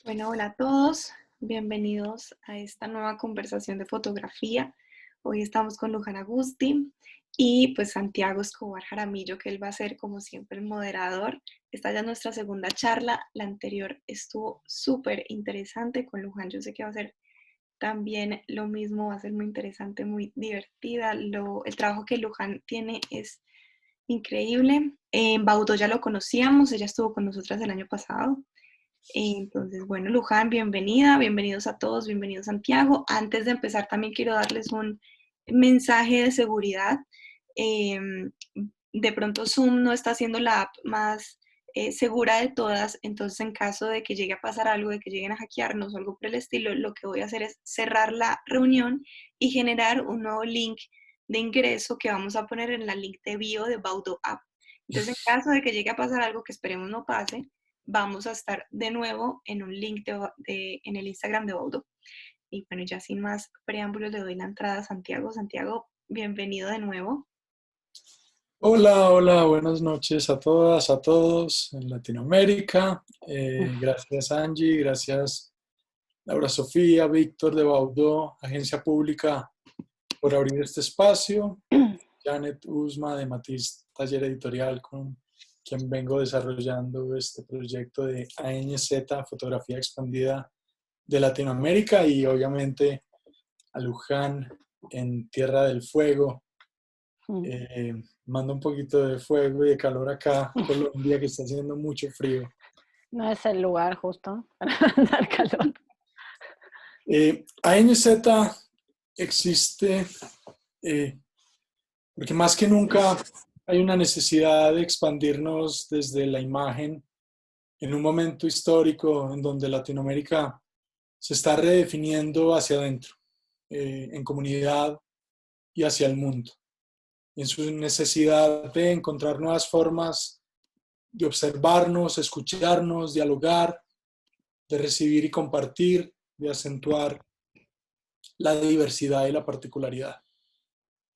Bueno, hola a todos, bienvenidos a esta nueva conversación de fotografía. Hoy estamos con Luján Agusti y pues Santiago Escobar Jaramillo, que él va a ser como siempre el moderador. Esta ya es nuestra segunda charla, la anterior estuvo súper interesante con Luján, yo sé que va a ser también lo mismo, va a ser muy interesante, muy divertida. El trabajo que Luján tiene es increíble. Baudó ya lo conocíamos, ella estuvo con nosotras el año pasado. Entonces, bueno, Luján, bienvenida, bienvenidos a todos, bienvenido Santiago. Antes de empezar, también quiero darles un mensaje de seguridad. Eh, de pronto Zoom no está siendo la app más segura de todas, entonces en caso de que llegue a pasar algo, de que lleguen a hackearnos o algo por el estilo, lo que voy a hacer es cerrar la reunión y generar un nuevo link de ingreso que vamos a poner en la link de bio de Baudo App. Entonces, en caso de que llegue a pasar algo que esperemos no pase, vamos a estar de nuevo en un link en el Instagram de Baudo. Y bueno, ya sin más preámbulos, le doy la entrada a Santiago. Santiago, bienvenido de nuevo. Hola, hola, buenas noches a todas, a todos en Latinoamérica. Gracias Angie, gracias Laura Sofía, Víctor de Baudó, Agencia Pública, por abrir este espacio. Janet Usma de Matiz Taller Editorial, con quien vengo desarrollando este proyecto de ANZ, Fotografía Expandida de Latinoamérica, y obviamente a Luján en Tierra del Fuego. Manda un poquito de fuego y de calor acá, Colombia, que está haciendo mucho frío. No es el lugar justo para dar calor. ANZ existe porque más que nunca hay una necesidad de expandirnos desde la imagen en un momento histórico en donde Latinoamérica se está redefiniendo hacia adentro, en comunidad y hacia el mundo, en su necesidad de encontrar nuevas formas de observarnos, escucharnos, dialogar, de recibir y compartir, de acentuar la diversidad y la particularidad.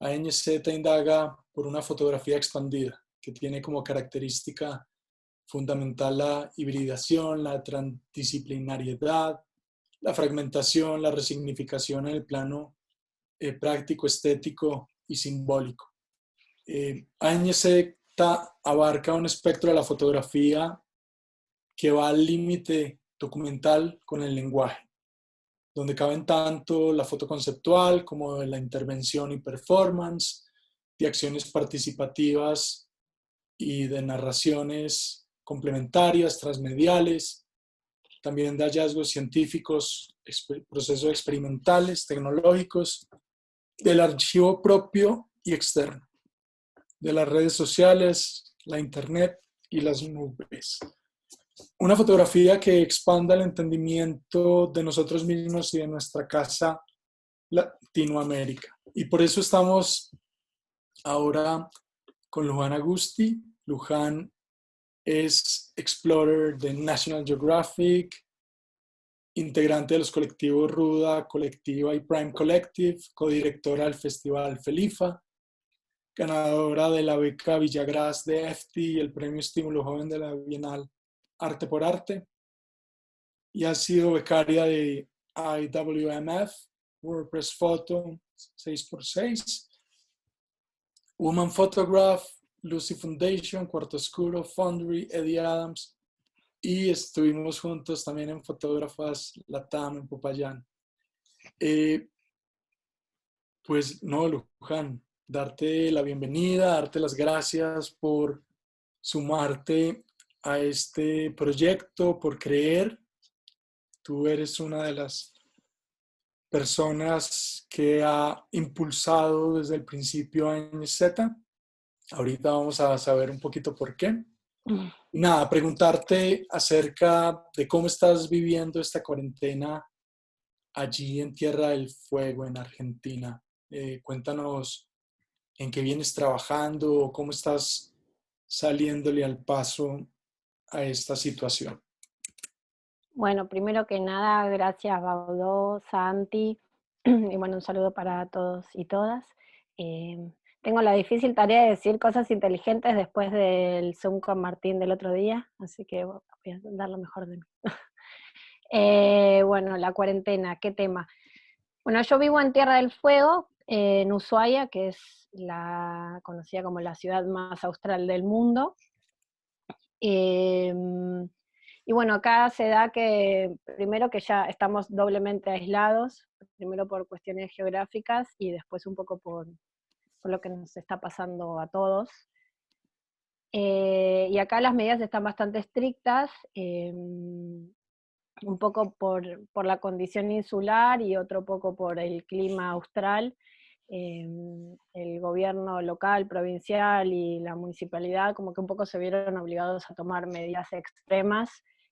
ANZ indaga por una fotografía expandida que tiene como característica fundamental la hibridación, la transdisciplinariedad, la fragmentación, la resignificación en el plano práctico, estético y simbólico. ANZ abarca un espectro de la fotografía que va al límite documental con el lenguaje, donde caben tanto la foto conceptual como la intervención y performance, de acciones participativas y de narraciones complementarias, transmediales, también de hallazgos científicos, procesos experimentales, tecnológicos, del archivo propio y externo, de las redes sociales, la internet y las nubes. Una fotografía que expanda el entendimiento de nosotros mismos y de nuestra casa Latinoamérica. Y por eso estamos ahora con Luján Agusti. Luján es Explorer de National Geographic, integrante de los colectivos Ruda Colectiva y Prime Collective, codirectora del Festival Felifa, ganadora de la beca Villagras de EFTI y el premio Estímulo Joven de la Bienal Arte por Arte, y ha sido becaria de IWMF, WordPress Photo 6x6, Woman Photograph, Lucy Foundation, Cuarto Oscuro, Foundry, Eddie Adams, y estuvimos juntos también en Fotógrafas Latam en Popayán. Pues no, Luján, darte la bienvenida, darte las gracias por sumarte a este proyecto, por creer. Tú eres una de las personas que ha impulsado desde el principio ANZ. Ahorita vamos a saber un poquito por qué. Nada, preguntarte acerca de cómo estás viviendo esta cuarentena allí en Tierra del Fuego, en Argentina. Cuéntanos en qué vienes trabajando, cómo estás saliéndole al paso a esta situación. Bueno, primero que nada, gracias Baudó, Santi, y bueno, un saludo para todos y todas. Tengo la difícil tarea de decir cosas inteligentes después del Zoom con Martín del otro día, así que voy a dar lo mejor de mí. Bueno, la cuarentena, ¿qué tema? Bueno, yo vivo en Tierra del Fuego, en Ushuaia, que es la conocida como la ciudad más austral del mundo. Y bueno, acá se da que, primero que ya estamos doblemente aislados, primero por cuestiones geográficas y después un poco por lo que nos está pasando a todos. Y acá las medidas están bastante estrictas, un poco por la condición insular y otro poco por el clima austral. El gobierno local, provincial y la municipalidad como que un poco se vieron obligados a tomar medidas extremas.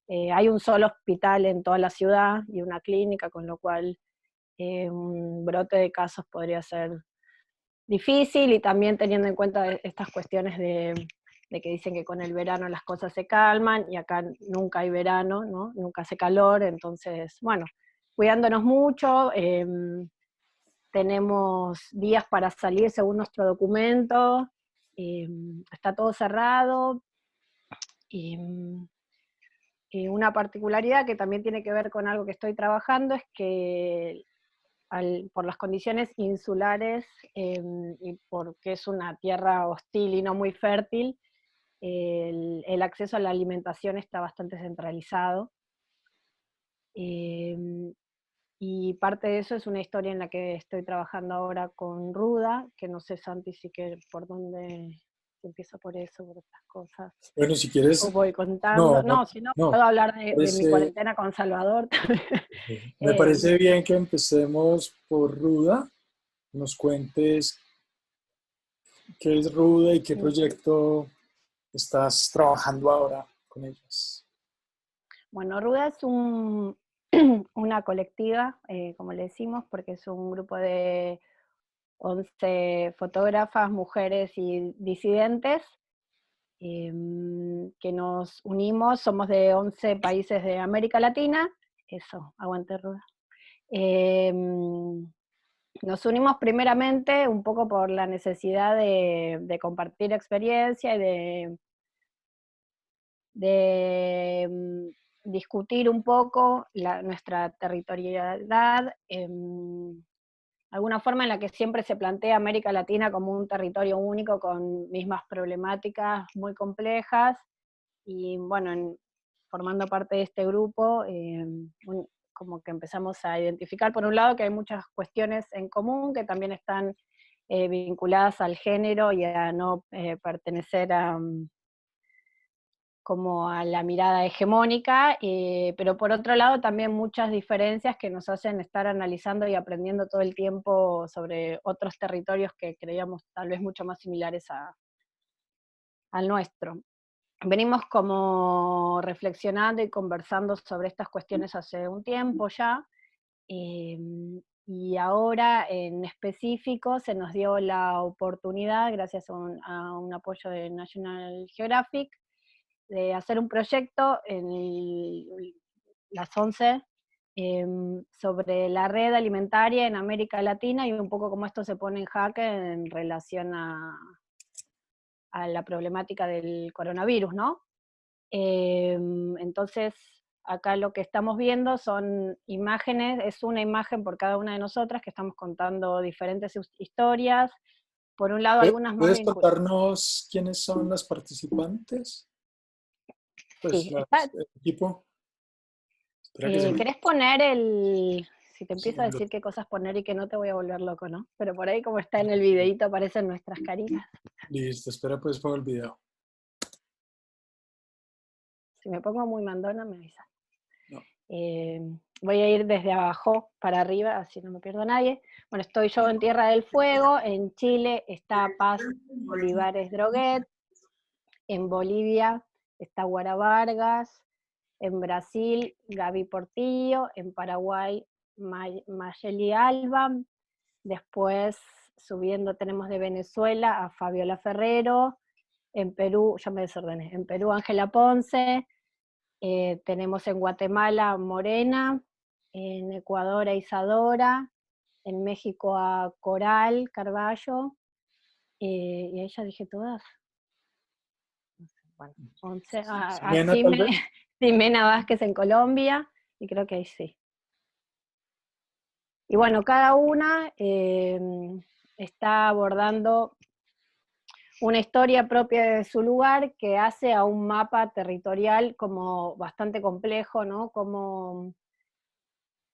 Hay un solo hospital en toda la ciudad y una clínica, con lo cual un brote de casos podría ser difícil, y también teniendo en cuenta estas cuestiones de que dicen que con el verano las cosas se calman, y acá nunca hay verano, ¿no? Nunca hace calor, entonces, bueno, cuidándonos mucho, tenemos días para salir según nuestro documento, está todo cerrado, y una particularidad que también tiene que ver con algo que estoy trabajando es que por las condiciones insulares y porque es una tierra hostil y no muy fértil, el acceso a la alimentación está bastante centralizado. Y parte de eso es una historia en la que estoy trabajando ahora con Ruda, que no sé, Santi, si que por dónde se empieza, por eso, por otras cosas. Bueno, si O quieres, voy contando. no, No, si no, no, puedo hablar de mi parece, cuarentena con Salvador también. me parece bien que empecemos por Ruda, nos cuentes qué es Ruda y qué proyecto estás trabajando ahora con ellas. Bueno, Ruda es una colectiva, como le decimos, porque es un grupo de 11 fotógrafas, mujeres y disidentes, que nos unimos, somos de 11 países de América Latina, eso, aguante Ruda. Nos unimos primeramente un poco por la necesidad de compartir experiencia y de discutir un poco nuestra territorialidad, alguna forma en la que siempre se plantea América Latina como un territorio único con mismas problemáticas muy complejas, y bueno, formando parte de este grupo, como que empezamos a identificar, por un lado, que hay muchas cuestiones en común que también están vinculadas al género y a no pertenecer como a la mirada hegemónica, pero por otro lado también muchas diferencias que nos hacen estar analizando y aprendiendo todo el tiempo sobre otros territorios que creíamos tal vez mucho más similares al nuestro. Venimos como reflexionando y conversando sobre estas cuestiones hace un tiempo ya, y ahora en específico se nos dio la oportunidad, gracias a un apoyo de National Geographic, de hacer un proyecto en las 11 sobre la red alimentaria en América Latina y un poco cómo esto se pone en jaque en relación a la problemática del coronavirus, ¿no? Entonces, acá lo que estamos viendo son imágenes, es una imagen por cada una de nosotras, que estamos contando diferentes historias. Por un lado, algunas más ¿Puedes vinculadas. contarnos quiénes son las participantes? Pues Sí, el equipo. Espera que se me... ¿querés poner si te empiezo a Segundo. decir qué cosas poner y que no te voy a volver loco, ¿no? Pero por ahí, como está en el videíto, aparecen nuestras caritas. Listo, espera, pues pongo el video. Si me pongo muy mandona, me avisas. No. Voy a ir desde abajo para arriba, así no me pierdo a nadie. Bueno, estoy yo en Tierra del Fuego, en Chile está Paz Olivares Droguet, en Bolivia está Guara Vargas, en Brasil Gaby Portillo, en Paraguay Mayeli Alba, después subiendo tenemos de Venezuela a Fabiola Ferrero, en Perú, ya me desordené, en Perú Ángela Ponce, tenemos en Guatemala a Morena, en Ecuador a Isadora, en México a Coral Carballo, y ahí ya dije todas. Bueno, 11, a Ximena, tal vez. Ximena Vázquez en Colombia, y creo que ahí sí. Y bueno, cada una está abordando una historia propia de su lugar que hace a un mapa territorial como bastante complejo, ¿no? Como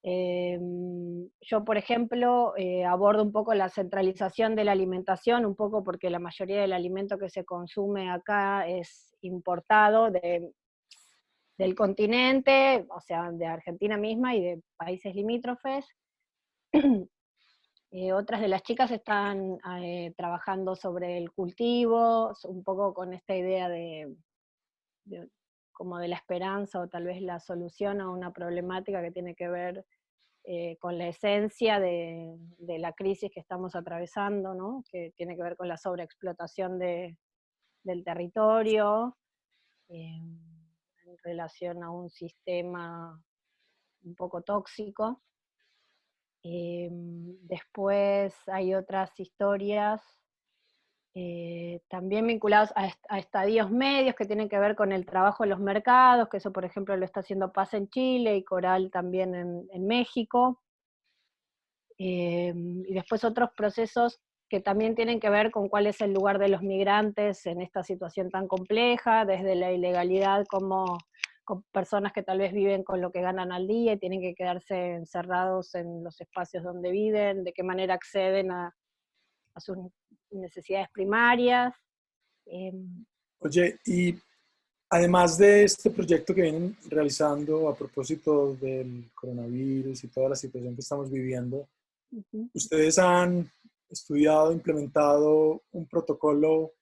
yo, por ejemplo, abordo un poco la centralización de la alimentación, un poco porque la mayoría del alimento que se consume acá es importado del continente, o sea, de Argentina misma y de países limítrofes. Otras de las chicas están trabajando sobre el cultivo, un poco con esta idea como de la esperanza o tal vez la solución a una problemática que tiene que ver con la esencia de la crisis que estamos atravesando, ¿no? Que tiene que ver con la sobreexplotación del territorio, en relación a un sistema un poco tóxico. Después hay otras historias también vinculadas a estadios medios que tienen que ver con el trabajo en los mercados, que eso por ejemplo lo está haciendo Paz en Chile y Coral también en México. Y después otros procesos que también tienen que ver con cuál es el lugar de los migrantes en esta situación tan compleja, desde la ilegalidad como con personas que tal vez viven con lo que ganan al día y tienen que quedarse encerrados en los espacios donde viven, de qué manera acceden a sus necesidades primarias. Oye, y además de este proyecto que vienen realizando a propósito del coronavirus y toda la situación que estamos viviendo, ustedes han estudiado, implementado un protocolo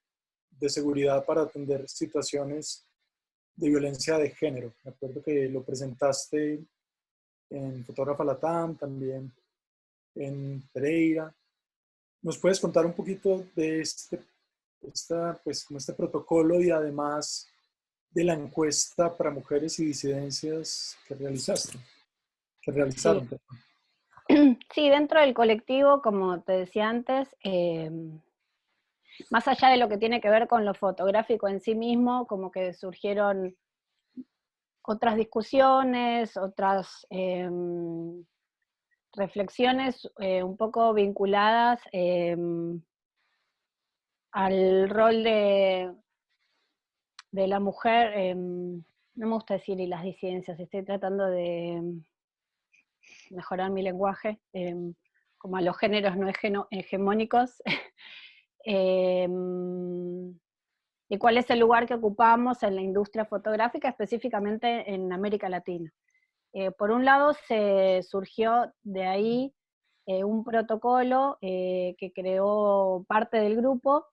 de seguridad para atender situaciones de violencia de género. Me acuerdo que lo presentaste en Fotógrafa Latam, también en Pereira. ¿Nos puedes contar un poquito de pues, como este protocolo y además de la encuesta para mujeres y disidencias que realizaron? Sí. Sí, dentro del colectivo, como te decía antes, más allá de lo que tiene que ver con lo fotográfico en sí mismo, como que surgieron otras discusiones, otras reflexiones un poco vinculadas al rol de la mujer, no me gusta decir y las disidencias, estoy tratando de mejorar mi lenguaje, como a los géneros no hegemónicos, y cuál es el lugar que ocupamos en la industria fotográfica, específicamente en América Latina. Por un lado, se surgió de ahí un protocolo que creó parte del grupo,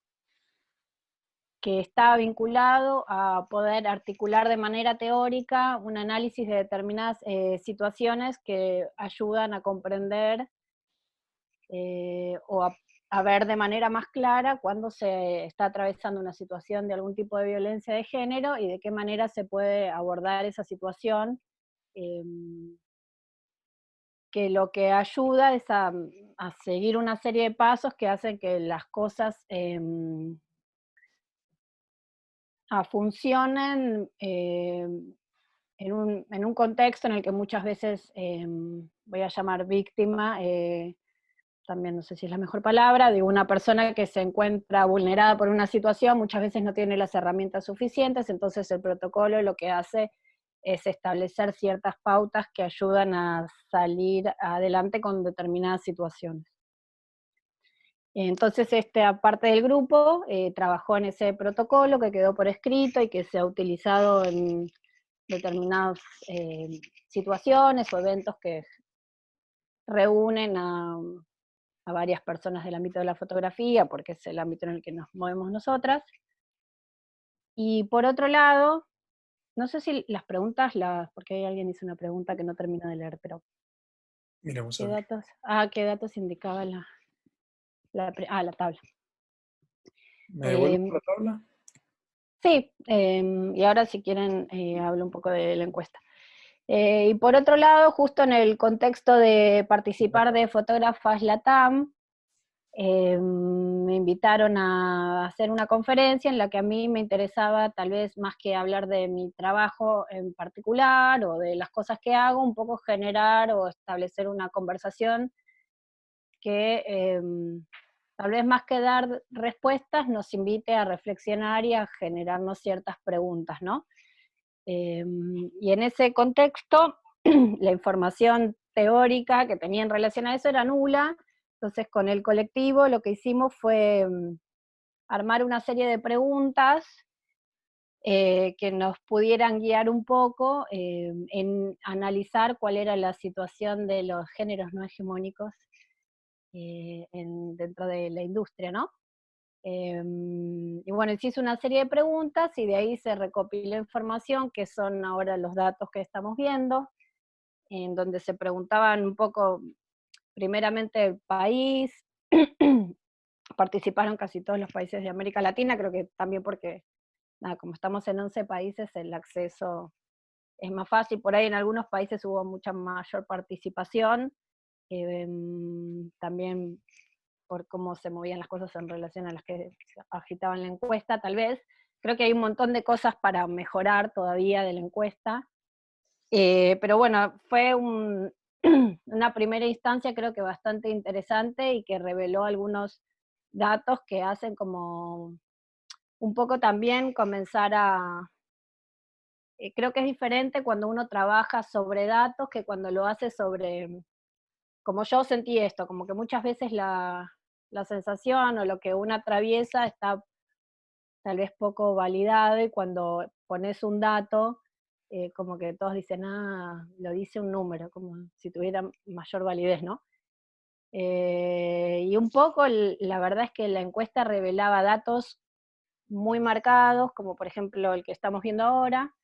que está vinculado a poder articular de manera teórica un análisis de determinadas situaciones que ayudan a comprender o a ver de manera más clara cuando se está atravesando una situación de algún tipo de violencia de género y de qué manera se puede abordar esa situación, que lo que ayuda es a seguir una serie de pasos que hacen que las cosas funcionen en un contexto en el que muchas veces voy a llamar víctima, también no sé si es la mejor palabra, de una persona que se encuentra vulnerada por una situación, muchas veces no tiene las herramientas suficientes, entonces el protocolo lo que hace es establecer ciertas pautas que ayudan a salir adelante con determinadas situaciones. Entonces esta parte del grupo trabajó en ese protocolo que quedó por escrito y que se ha utilizado en determinadas situaciones o eventos que reúnen a varias personas del ámbito de la fotografía, porque es el ámbito en el que nos movemos nosotras. Y por otro lado, no sé si las preguntas, porque hay alguien hizo una pregunta que no termino de leer, pero Miremos a ¿qué ver. datos? ¿Qué datos indicaba la tabla? ¿Me devuelvo por la tabla? Sí, y ahora si quieren hablo un poco de la encuesta. Y por otro lado, justo en el contexto de participar de Fotógrafas Latam, me invitaron a hacer una conferencia en la que a mí me interesaba, tal vez más que hablar de mi trabajo en particular o de las cosas que hago, un poco generar o establecer una conversación que tal vez más que dar respuestas nos invite a reflexionar y a generarnos ciertas preguntas, ¿no? Y en ese contexto, la información teórica que tenía en relación a eso era nula. Entonces con el colectivo lo que hicimos fue armar una serie de preguntas que nos pudieran guiar un poco en analizar cuál era la situación de los géneros no hegemónicos dentro de la industria, ¿no? Y bueno, se hizo una serie de preguntas y de ahí se recopiló información, que son ahora los datos que estamos viendo, en donde se preguntaban un poco, primeramente el país, participaron casi todos los países de América Latina, creo que también porque, nada, como estamos en 11 países, el acceso es más fácil. Por ahí en algunos países hubo mucha mayor participación, también por cómo se movían las cosas en relación a las que se agitaban la encuesta, tal vez. Creo que hay un montón de cosas para mejorar todavía de la encuesta, pero bueno, fue una primera instancia creo que bastante interesante y que reveló algunos datos que hacen como un poco también comenzar creo que es diferente cuando uno trabaja sobre datos que cuando lo hace sobre, como yo sentí esto, como que muchas veces la sensación o lo que uno atraviesa está tal vez poco validado y cuando pones un dato, como que todos dicen, ah, lo dice un número, como si tuviera mayor validez, ¿no? Y un poco la verdad es que la encuesta revelaba datos muy marcados, como por ejemplo el que estamos viendo ahora,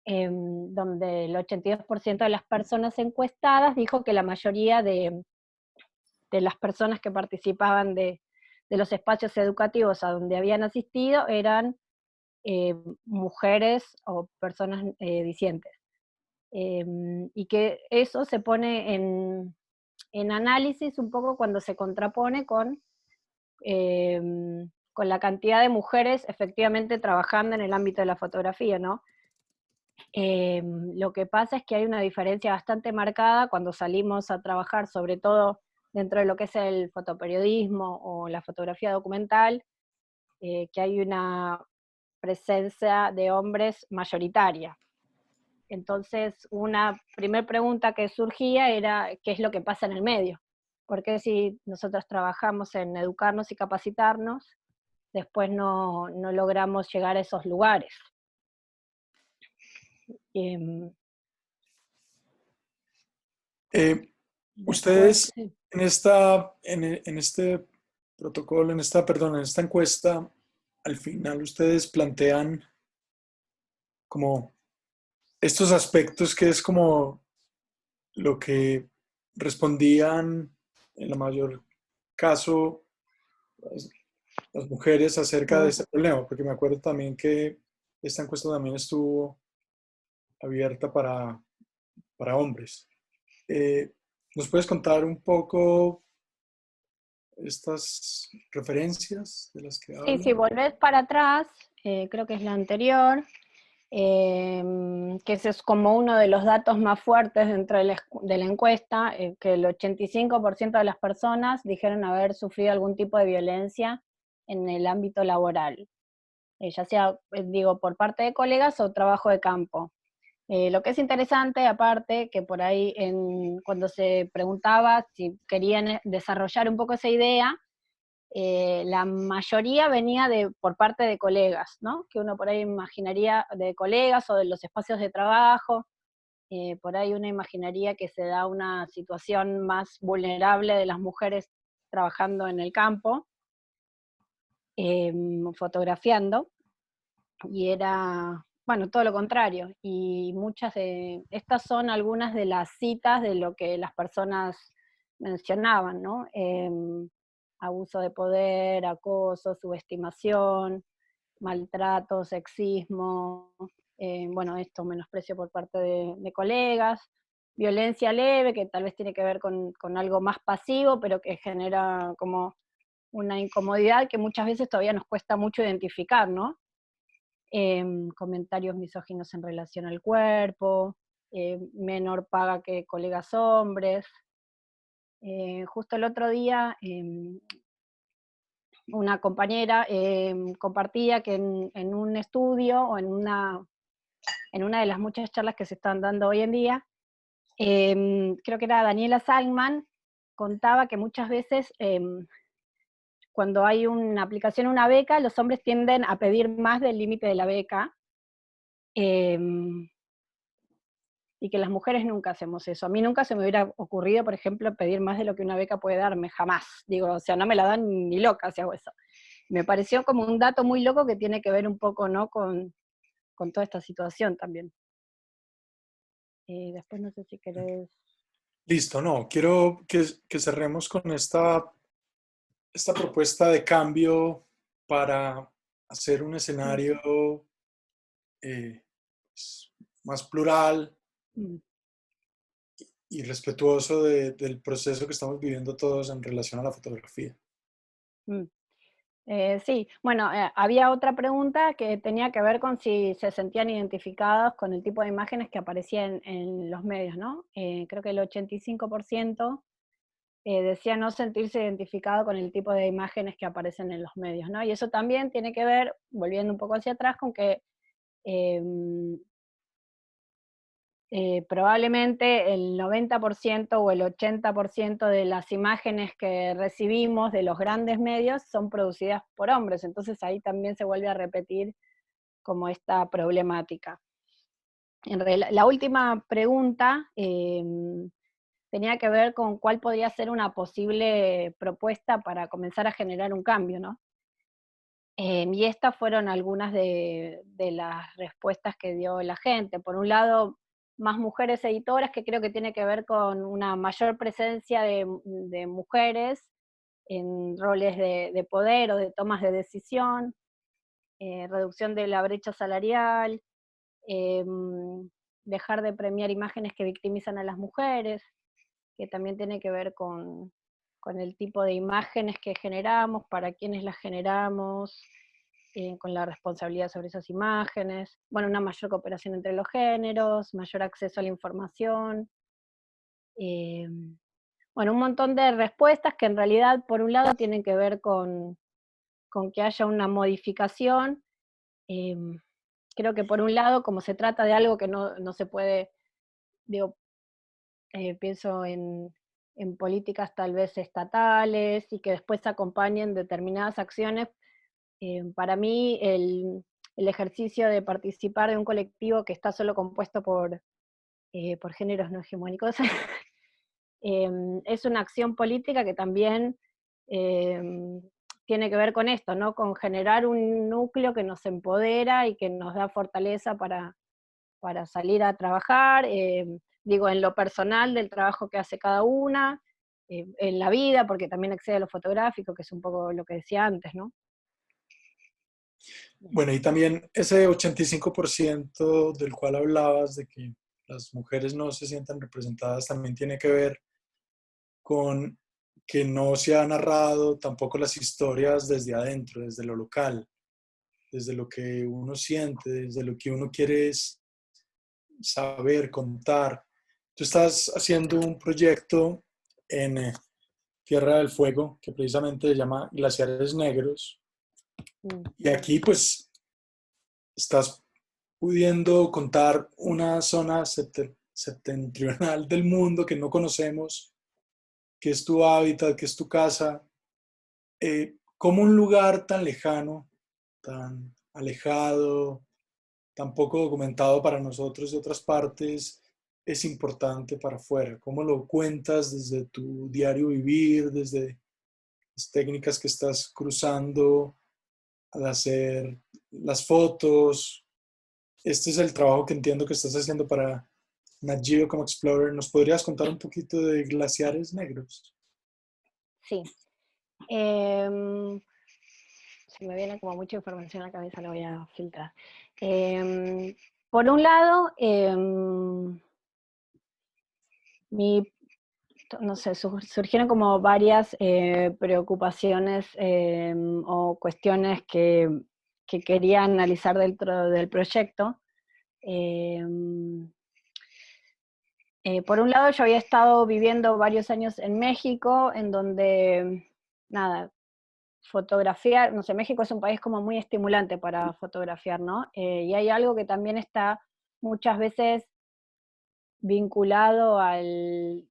donde el 82% de las personas encuestadas dijo que la mayoría de las personas que participaban de los espacios educativos a donde habían asistido eran mujeres o personas disidentes. Y que eso se pone en análisis un poco cuando se contrapone con la cantidad de mujeres efectivamente trabajando en el ámbito de la fotografía, ¿no? Lo que pasa es que hay una diferencia bastante marcada cuando salimos a trabajar, sobre todo dentro de lo que es el fotoperiodismo o la fotografía documental, que hay una presencia de hombres mayoritaria. Entonces, una primera pregunta que surgía era, ¿qué es lo que pasa en el medio? Porque si nosotros trabajamos en educarnos y capacitarnos, después no logramos llegar a esos lugares. Después, Ustedes sí. en este protocolo, en esta encuesta, al final ustedes plantean como estos aspectos que es como lo que respondían en la mayor caso las mujeres acerca de este problema, porque me acuerdo también que esta encuesta también estuvo abierta para hombres. ¿Nos puedes contar un poco estas referencias de las que Sí, si hablan? volvés para atrás, creo que es la anterior, que ese es como uno de los datos más fuertes dentro de la encuesta, que el 85% de las personas dijeron haber sufrido algún tipo de violencia en el ámbito laboral, ya sea, digo, por parte de colegas o trabajo de campo. Lo que es interesante, aparte, que por ahí cuando se preguntaba si querían desarrollar un poco esa idea, la mayoría venía por parte de colegas, ¿no? Que uno por ahí imaginaría de colegas o de los espacios de trabajo, por ahí uno imaginaría que se da una situación más vulnerable de las mujeres trabajando en el campo, fotografiando, y era, bueno, todo lo contrario, y muchas de estas son algunas de las citas de lo que las personas mencionaban, ¿no? Abuso de poder, acoso, subestimación, maltrato, sexismo, bueno, esto, menosprecio por parte de colegas, violencia leve, que tal vez tiene que ver con algo más pasivo, pero que genera como una incomodidad que muchas veces todavía nos cuesta mucho identificar, ¿no? Comentarios misóginos en relación al cuerpo, menor paga que colegas hombres. Justo el otro día una compañera compartía que en un estudio o en una de las muchas charlas que se están dando hoy en día, creo que era Daniela Salman, contaba que muchas veces cuando hay una aplicación a una beca, los hombres tienden a pedir más del límite de la beca, y que las mujeres nunca hacemos eso. A mí nunca se me hubiera ocurrido, por ejemplo, pedir más de lo que una beca puede darme, jamás. Digo, o sea, no me la dan ni loca si hago eso. Me pareció como un dato muy loco que tiene que ver un poco, ¿no?, con toda esta situación también. Después no sé si querés... Listo, no, quiero que cerremos con esta propuesta de cambio para hacer un escenario pues, más plural y respetuoso del proceso que estamos viviendo todos en relación a la fotografía. Sí, bueno, había otra pregunta que tenía que ver con si se sentían identificados con el tipo de imágenes que aparecían en los medios, ¿no? Creo que el 85% decía no sentirse identificado con el tipo de imágenes que aparecen en los medios, ¿no? Y eso también tiene que ver, volviendo un poco hacia atrás, con que probablemente el 90% o el 80% de las imágenes que recibimos de los grandes medios son producidas por hombres, entonces ahí también se vuelve a repetir como esta problemática. La última pregunta tenía que ver con cuál podría ser una posible propuesta para comenzar a generar un cambio, ¿no? Y estas fueron algunas de las respuestas que dio la gente. Por un lado, más mujeres editoras, que creo que tiene que ver con una mayor presencia de mujeres en roles de poder o de tomas de decisión, reducción de la brecha salarial, dejar de premiar imágenes que victimizan a las mujeres, que también tiene que ver con el tipo de imágenes que generamos, para quiénes las generamos, con la responsabilidad sobre esas imágenes, bueno, una mayor cooperación entre los géneros, mayor acceso a la información, bueno, un montón de respuestas que en realidad, por un lado, tienen que ver con que haya una modificación. Creo que por un lado, como se trata de algo que no se puede, digo, pienso en políticas tal vez estatales y que después acompañen determinadas acciones. Para mí el ejercicio de participar de un colectivo que está solo compuesto por géneros no hegemónicos es una acción política que también tiene que ver con esto, ¿no? Con generar un núcleo que nos empodera y que nos da fortaleza para salir a trabajar, digo, en lo personal del trabajo que hace cada una, en la vida, porque también accede a lo fotográfico, que es un poco lo que decía antes, ¿no? Bueno, y también ese 85% del cual hablabas, de que las mujeres no se sientan representadas, también tiene que ver con que no se ha narrado tampoco las historias desde adentro, desde lo local, desde lo que uno siente, desde lo que uno quiere saber, contar. Tú estás haciendo un proyecto en Tierra del Fuego que precisamente se llama Glaciares Negros. Y aquí pues estás pudiendo contar una zona septentrional del mundo que no conocemos, que es tu hábitat, que es tu casa, como un lugar tan lejano, tan alejado, tan poco documentado para nosotros de otras partes, es importante para afuera. ¿Cómo lo cuentas desde tu diario vivir, desde las técnicas que estás cruzando al hacer las fotos? Este es el trabajo que entiendo que estás haciendo para Nat Geo como Explorer. ¿Nos podrías contar un poquito de Glaciares Negros? Sí. Se me viene como mucha información a la cabeza, la voy a filtrar. Por un lado, mi no sé, surgieron como varias preocupaciones o cuestiones que quería analizar dentro del proyecto. Por un lado, yo había estado viviendo varios años en México, en donde, nada, fotografiar, no sé, México es un país como muy estimulante para fotografiar, ¿no? Y hay algo que también está muchas veces vinculado al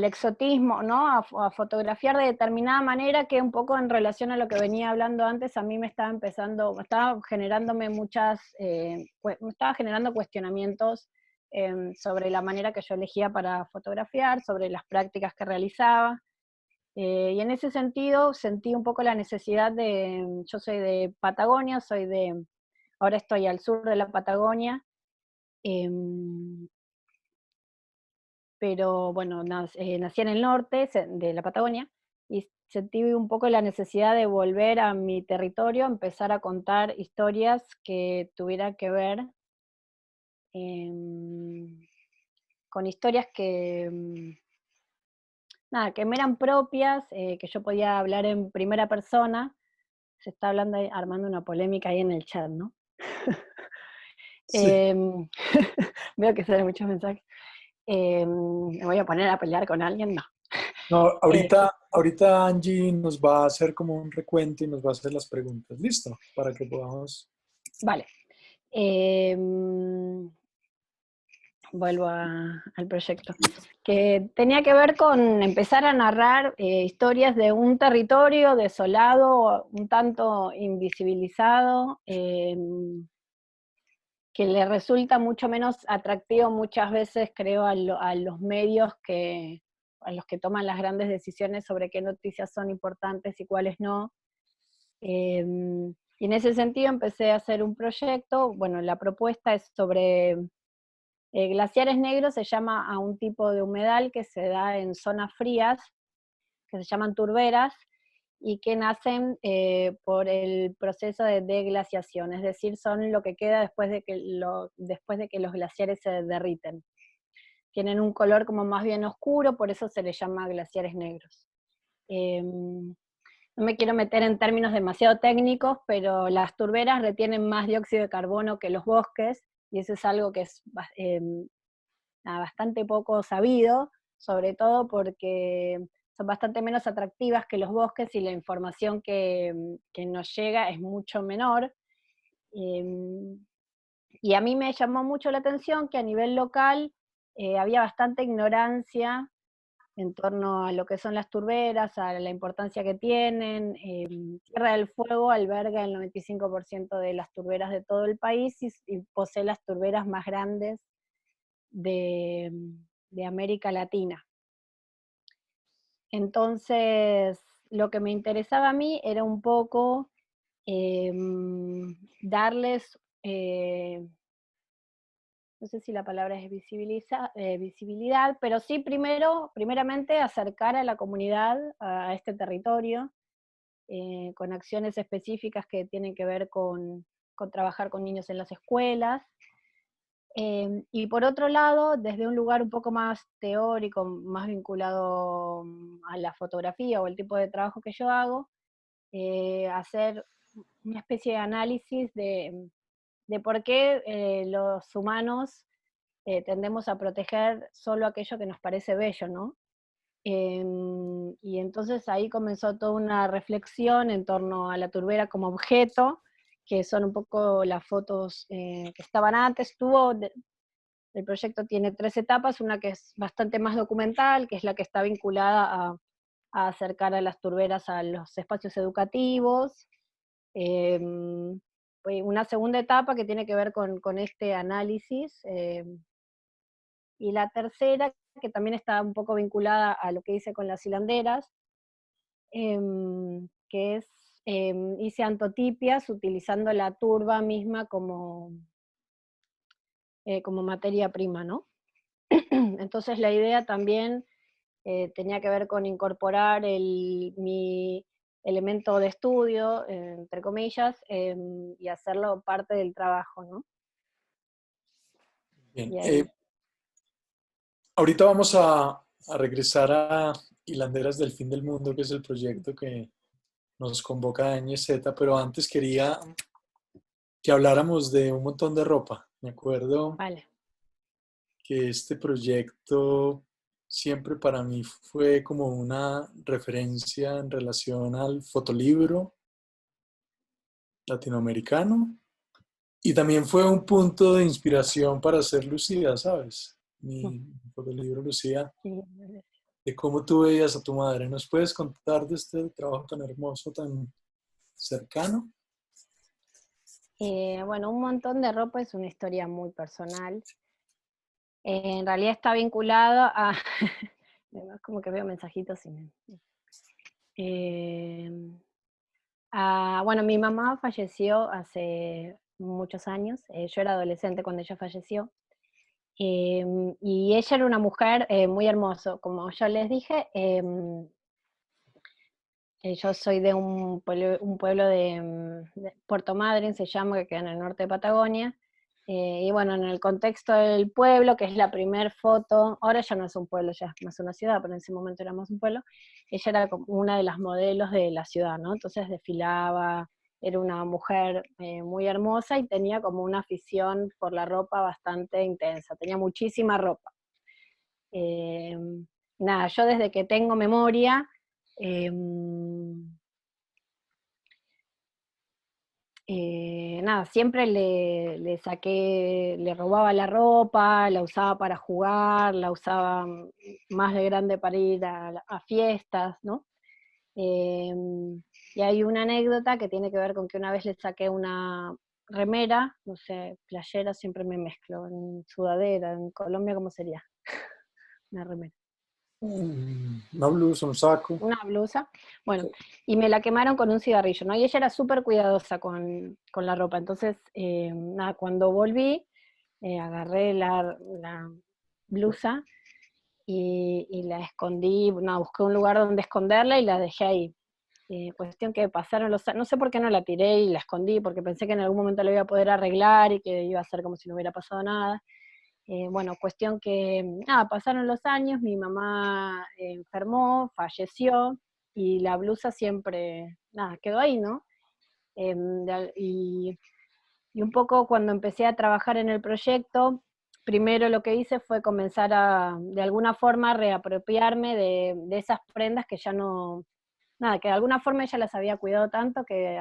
exotismo, ¿no? A fotografiar de determinada manera, que un poco en relación a lo que venía hablando antes, a mí me estaba generándome me estaba generando cuestionamientos sobre la manera que yo elegía para fotografiar, sobre las prácticas que realizaba. Y en ese sentido sentí un poco la necesidad yo soy de Patagonia, ahora estoy al sur de la Patagonia, pero bueno, nací en el norte de la Patagonia, y sentí un poco la necesidad de volver a mi territorio, empezar a contar historias que tuvieran que ver con historias que me eran propias, que yo podía hablar en primera persona. Se está armando una polémica ahí en el chat, ¿no? Sí. Veo que salen muchos mensajes. ¿Me voy a poner a pelear con alguien? No. No, Eh, ahorita Angie nos va a hacer como un recuento y nos va a hacer las preguntas. ¿Listo? Para que podamos... vale. Vuelvo al proyecto, que tenía que ver con empezar a narrar historias de un territorio desolado, un tanto invisibilizado, que le resulta mucho menos atractivo muchas veces, creo, a los medios a los que toman las grandes decisiones sobre qué noticias son importantes y cuáles no. Y en ese sentido empecé a hacer un proyecto. Bueno, la propuesta es sobre glaciares negros, se llama a un tipo de humedal que se da en zonas frías, que se llaman turberas, y que nacen por el proceso de deglaciación, es decir, son lo que queda después de que los glaciares se derriten. Tienen un color como más bien oscuro, por eso se les llama glaciares negros. No me quiero meter en términos demasiado técnicos, pero las turberas retienen más dióxido de carbono que los bosques, y eso es algo que es bastante poco sabido, sobre todo porque son bastante menos atractivas que los bosques y la información que nos llega es mucho menor. Y a mí me llamó mucho la atención que a nivel local había bastante ignorancia en torno a lo que son las turberas, a la importancia que tienen. Tierra del Fuego alberga el 95% de las turberas de todo el país y posee las turberas más grandes de, de América Latina. Entonces, lo que me interesaba a mí era un poco darles, no sé si la palabra es visibilidad, pero sí primeramente acercar a la comunidad a este territorio, con acciones específicas que tienen que ver con trabajar con niños en las escuelas. Y por otro lado, desde un lugar un poco más teórico, más vinculado a la fotografía o el tipo de trabajo que yo hago, hacer una especie de análisis de por qué los humanos tendemos a proteger solo aquello que nos parece bello, ¿no? Y entonces ahí comenzó toda una reflexión en torno a la turbera como objeto, que son un poco las fotos que estaban antes. El proyecto tiene 3 etapas, una que es bastante más documental, que es la que está vinculada a acercar a las turberas a los espacios educativos. Una segunda etapa que tiene que ver con este análisis, y la tercera, que también está un poco vinculada a lo que hice con las hilanderas, que es, hice antotipias utilizando la turba misma como materia prima, ¿no? Entonces la idea también tenía que ver con incorporar mi elemento de estudio, entre comillas, y hacerlo parte del trabajo, ¿no? Bien. Y ahí, ahorita vamos a regresar a Hilanderas del Fin del Mundo, que es el proyecto que nos convoca a NZ, pero antes quería que habláramos de un montón de ropa. Me acuerdo Vale. que este proyecto siempre para mí fue como una referencia en relación al fotolibro latinoamericano y también fue un punto de inspiración para hacer Lucía, ¿sabes? Mi fotolibro Lucía, Sí. de cómo tú veías a tu madre. ¿Nos puedes contar de este trabajo tan hermoso, tan cercano? Bueno, un montón de ropa es una historia muy personal. En realidad está vinculado a... como que veo mensajitos y eh, bueno, mi mamá falleció hace muchos años, yo era adolescente cuando ella falleció, y ella era una mujer muy hermosa, como yo les dije, yo soy de un pueblo de Puerto Madryn, se llama, que queda en el norte de Patagonia. Y bueno, en el contexto del pueblo, que es la primer foto, ahora ya no es un pueblo, ya es más una ciudad, pero en ese momento era más un pueblo, ella era como una de las modelos de la ciudad, ¿no? Entonces desfilaba, era una mujer muy hermosa y tenía como una afición por la ropa bastante intensa, tenía muchísima ropa. Eh, Nada, yo desde que tengo memoria, eh, nada, siempre le saqué, le robaba la ropa, la usaba para jugar, la usaba más de grande para ir a fiestas, ¿no? Eh, y hay una anécdota que tiene que ver con que una vez le saqué una remera, no sé, playera, siempre me mezclo, en sudadera, en Colombia, ¿cómo sería? Una remera. Una blusa, un saco. Una blusa, bueno, y me la quemaron con un cigarrillo, ¿no? Y ella era súper cuidadosa con la ropa, entonces, nada, cuando volví, agarré la blusa y la escondí, no, busqué un lugar donde esconderla y la dejé ahí. Cuestión que pasaron los años, no sé por qué no la tiré y la escondí, porque pensé que en algún momento la iba a poder arreglar y que iba a ser como si no hubiera pasado nada. Bueno, cuestión que, nada, pasaron los años, mi mamá enfermó, falleció, y la blusa siempre, nada, quedó ahí, ¿no? Y un poco cuando empecé a trabajar en el proyecto, primero lo que hice fue comenzar a, de alguna forma, reapropiarme de esas prendas que ya no, nada, que de alguna forma ella las había cuidado tanto que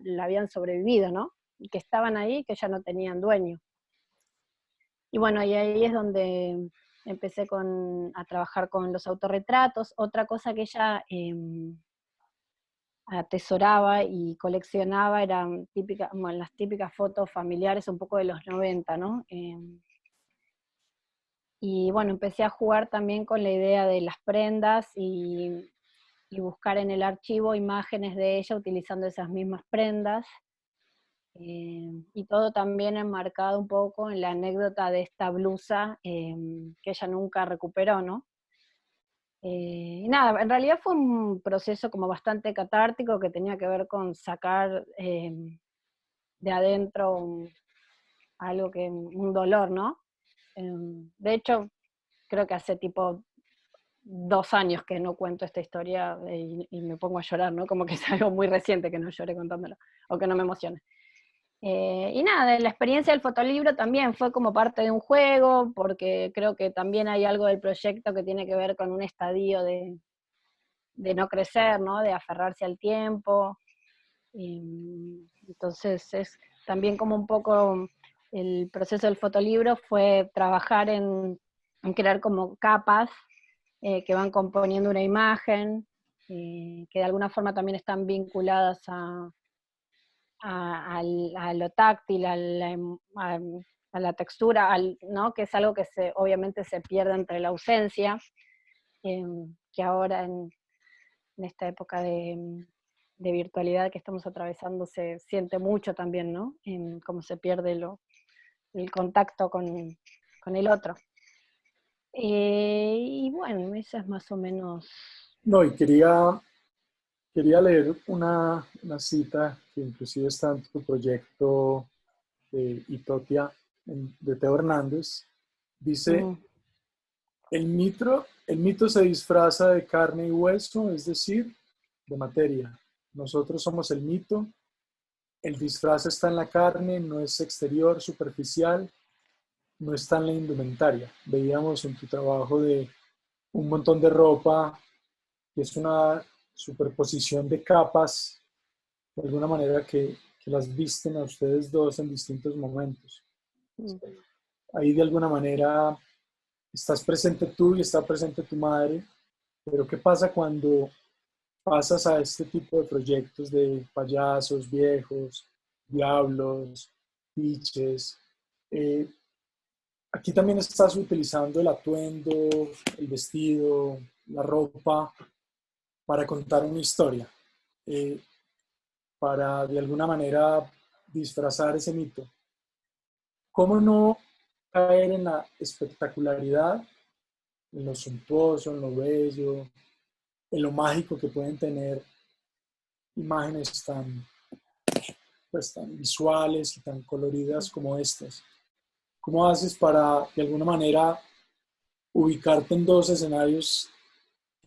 la habían sobrevivido, ¿no? Y que estaban ahí, que ya no tenían dueño. Y bueno, y ahí es donde empecé a trabajar con los autorretratos. Otra cosa que ella atesoraba y coleccionaba eran bueno, las típicas fotos familiares un poco de los 90, ¿no? Y bueno, empecé a jugar también con la idea de las prendas y buscar en el archivo imágenes de ella utilizando esas mismas prendas. Y todo también enmarcado un poco en la anécdota de esta blusa que ella nunca recuperó, ¿no? Nada, en realidad fue un proceso como bastante catártico que tenía que ver con sacar de adentro un dolor, ¿no? De hecho, creo que hace tipo 2 años que no cuento esta historia y me pongo a llorar, ¿no? Como que es algo muy reciente que no llore contándolo, o que no me emocione. Y nada, la experiencia del fotolibro también fue como parte de un juego, porque creo que también hay algo del proyecto que tiene que ver con un estadio de no crecer, ¿no? De aferrarse al tiempo. Entonces es también como un poco el proceso del fotolibro fue trabajar en crear como capas que van componiendo una imagen, que de alguna forma también están vinculadas a lo táctil, a la textura, ¿no? Que es algo que obviamente se pierde entre la ausencia, que ahora en esta época de virtualidad que estamos atravesando se siente mucho también, ¿no? En cómo se pierde el contacto con el otro. Y bueno, eso es más o menos... No, y quería leer una cita que inclusive está en tu proyecto de Itotia, de Teo Hernández. Dice, Mm, El mito se disfraza de carne y hueso, es decir, de materia. Nosotros somos el mito, el disfraz está en la carne, no es exterior, superficial, no está en la indumentaria. Veíamos en tu trabajo de un montón de ropa, que es una superposición de capas, de alguna manera que las visten a ustedes dos en distintos momentos. Ahí de alguna manera estás presente tú y está presente tu madre, pero ¿qué pasa cuando pasas a este tipo de proyectos de payasos viejos, diablos, piches? Eh, Aquí también estás utilizando el atuendo, el vestido, la ropa para contar una historia, eh, para de alguna manera disfrazar ese mito. ¿Cómo no caer en la espectacularidad, en lo suntuoso, en lo bello, en lo mágico que pueden tener imágenes tan, pues, tan visuales y tan coloridas como estas? ¿Cómo haces para, de alguna manera, ubicarte en dos escenarios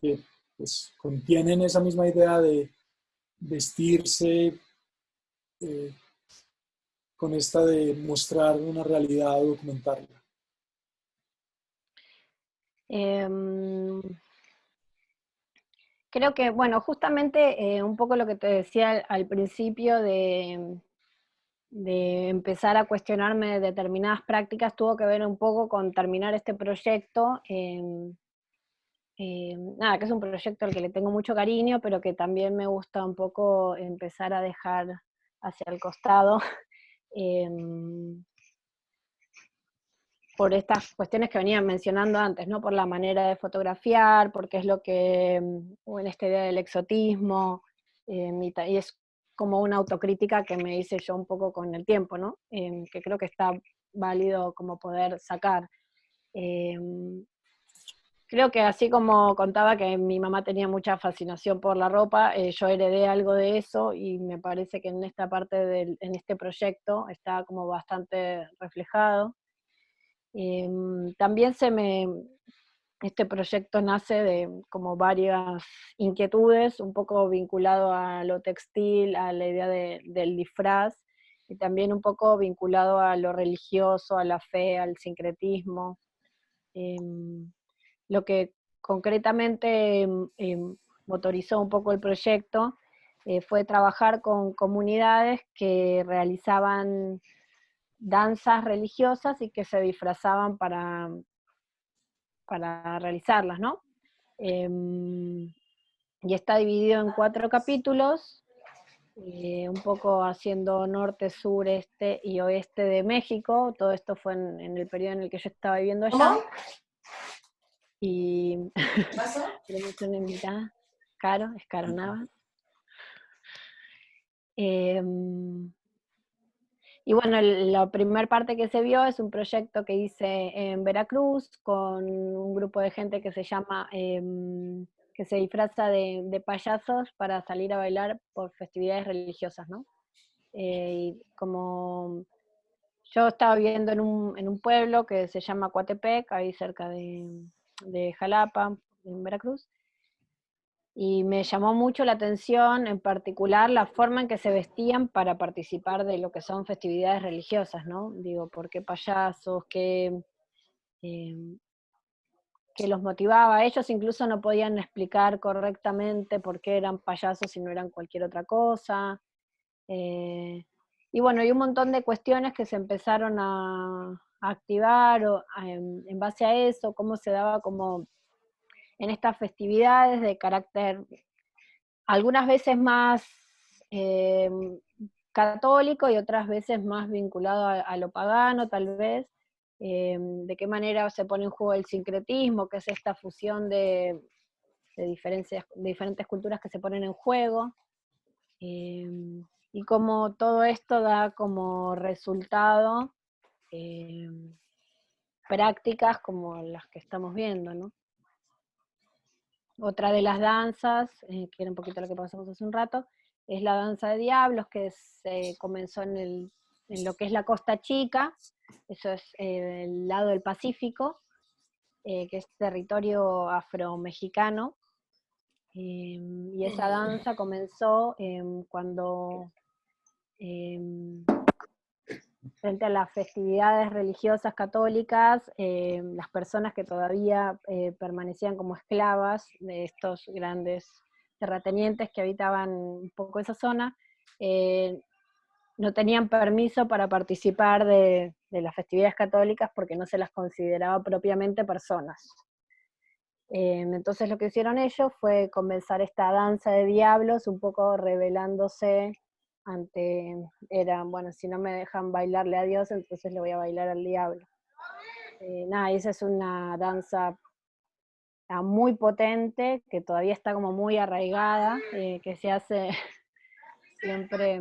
que pues, contienen esa misma idea de vestirse eh, con esta de mostrar una realidad o documentarla? Em, Creo que, bueno, justamente un poco lo que te decía al principio de empezar a cuestionarme determinadas prácticas tuvo que ver un poco con terminar este proyecto. Nada, que es un proyecto al que le tengo mucho cariño, pero que también me gusta un poco empezar a dejar hacia el costado. Por estas cuestiones que venía mencionando antes, ¿no? Por la manera de fotografiar, porque es lo que, o en esta idea del exotismo, y es como una autocrítica que me hice yo un poco con el tiempo, ¿no? Que creo que está válido como poder sacar. Eh, Creo que así como contaba que mi mamá tenía mucha fascinación por la ropa, yo heredé algo de eso y me parece que en esta parte en este proyecto está como bastante reflejado. También este proyecto nace de como varias inquietudes, un poco vinculado a lo textil, a la idea del disfraz, y también un poco vinculado a lo religioso, a la fe, al sincretismo. Lo que concretamente motorizó un poco el proyecto fue trabajar con comunidades que realizaban danzas religiosas y que se disfrazaban para realizarlas, ¿no? Y está dividido en 4 capítulos, un poco haciendo norte, sur, este y oeste de México. Todo esto fue en el periodo en el que yo estaba viviendo allá. ¿Cómo? Y tenemos una invitada, Caro, es Caro Nava. Y bueno, la primera parte que se vio es un proyecto que hice en Veracruz con un grupo de gente que se llama, que se disfraza de payasos para salir a bailar por festividades religiosas, ¿no? Y como yo estaba viviendo en un pueblo que se llama Coatepec, ahí cerca de Jalapa, en Veracruz, y me llamó mucho la atención, en particular, la forma en que se vestían para participar de lo que son festividades religiosas, ¿no? Digo, ¿por qué payasos? Eh, ¿Qué los motivaba? Ellos incluso no podían explicar correctamente por qué eran payasos y no eran cualquier otra cosa. Y bueno, hay un montón de cuestiones que se empezaron a activar en base a eso, cómo se daba como en estas festividades de carácter algunas veces más eh, católico y otras veces más vinculado a lo pagano, tal vez. De qué manera se pone en juego el sincretismo, que es esta fusión de diferentes culturas que se ponen en juego, y cómo todo esto da como resultado eh, prácticas como las que estamos viendo, ¿no? Otra de las danzas, que era un poquito lo que pasamos hace un rato, es la danza de diablos, que se comenzó en lo que es la Costa Chica, eso es el lado del Pacífico, que es territorio afromexicano, y esa danza comenzó cuando, frente a las festividades religiosas católicas, las personas que todavía permanecían como esclavas de estos grandes terratenientes que habitaban un poco esa zona, no tenían permiso para participar de las festividades católicas porque no se las consideraba propiamente personas. Entonces lo que hicieron ellos fue comenzar esta danza de diablos, un poco rebelándose ante, bueno, si no me dejan bailarle a Dios, entonces le voy a bailar al diablo. Nada, esa es una danza muy potente, que todavía está como muy arraigada, que se hace siempre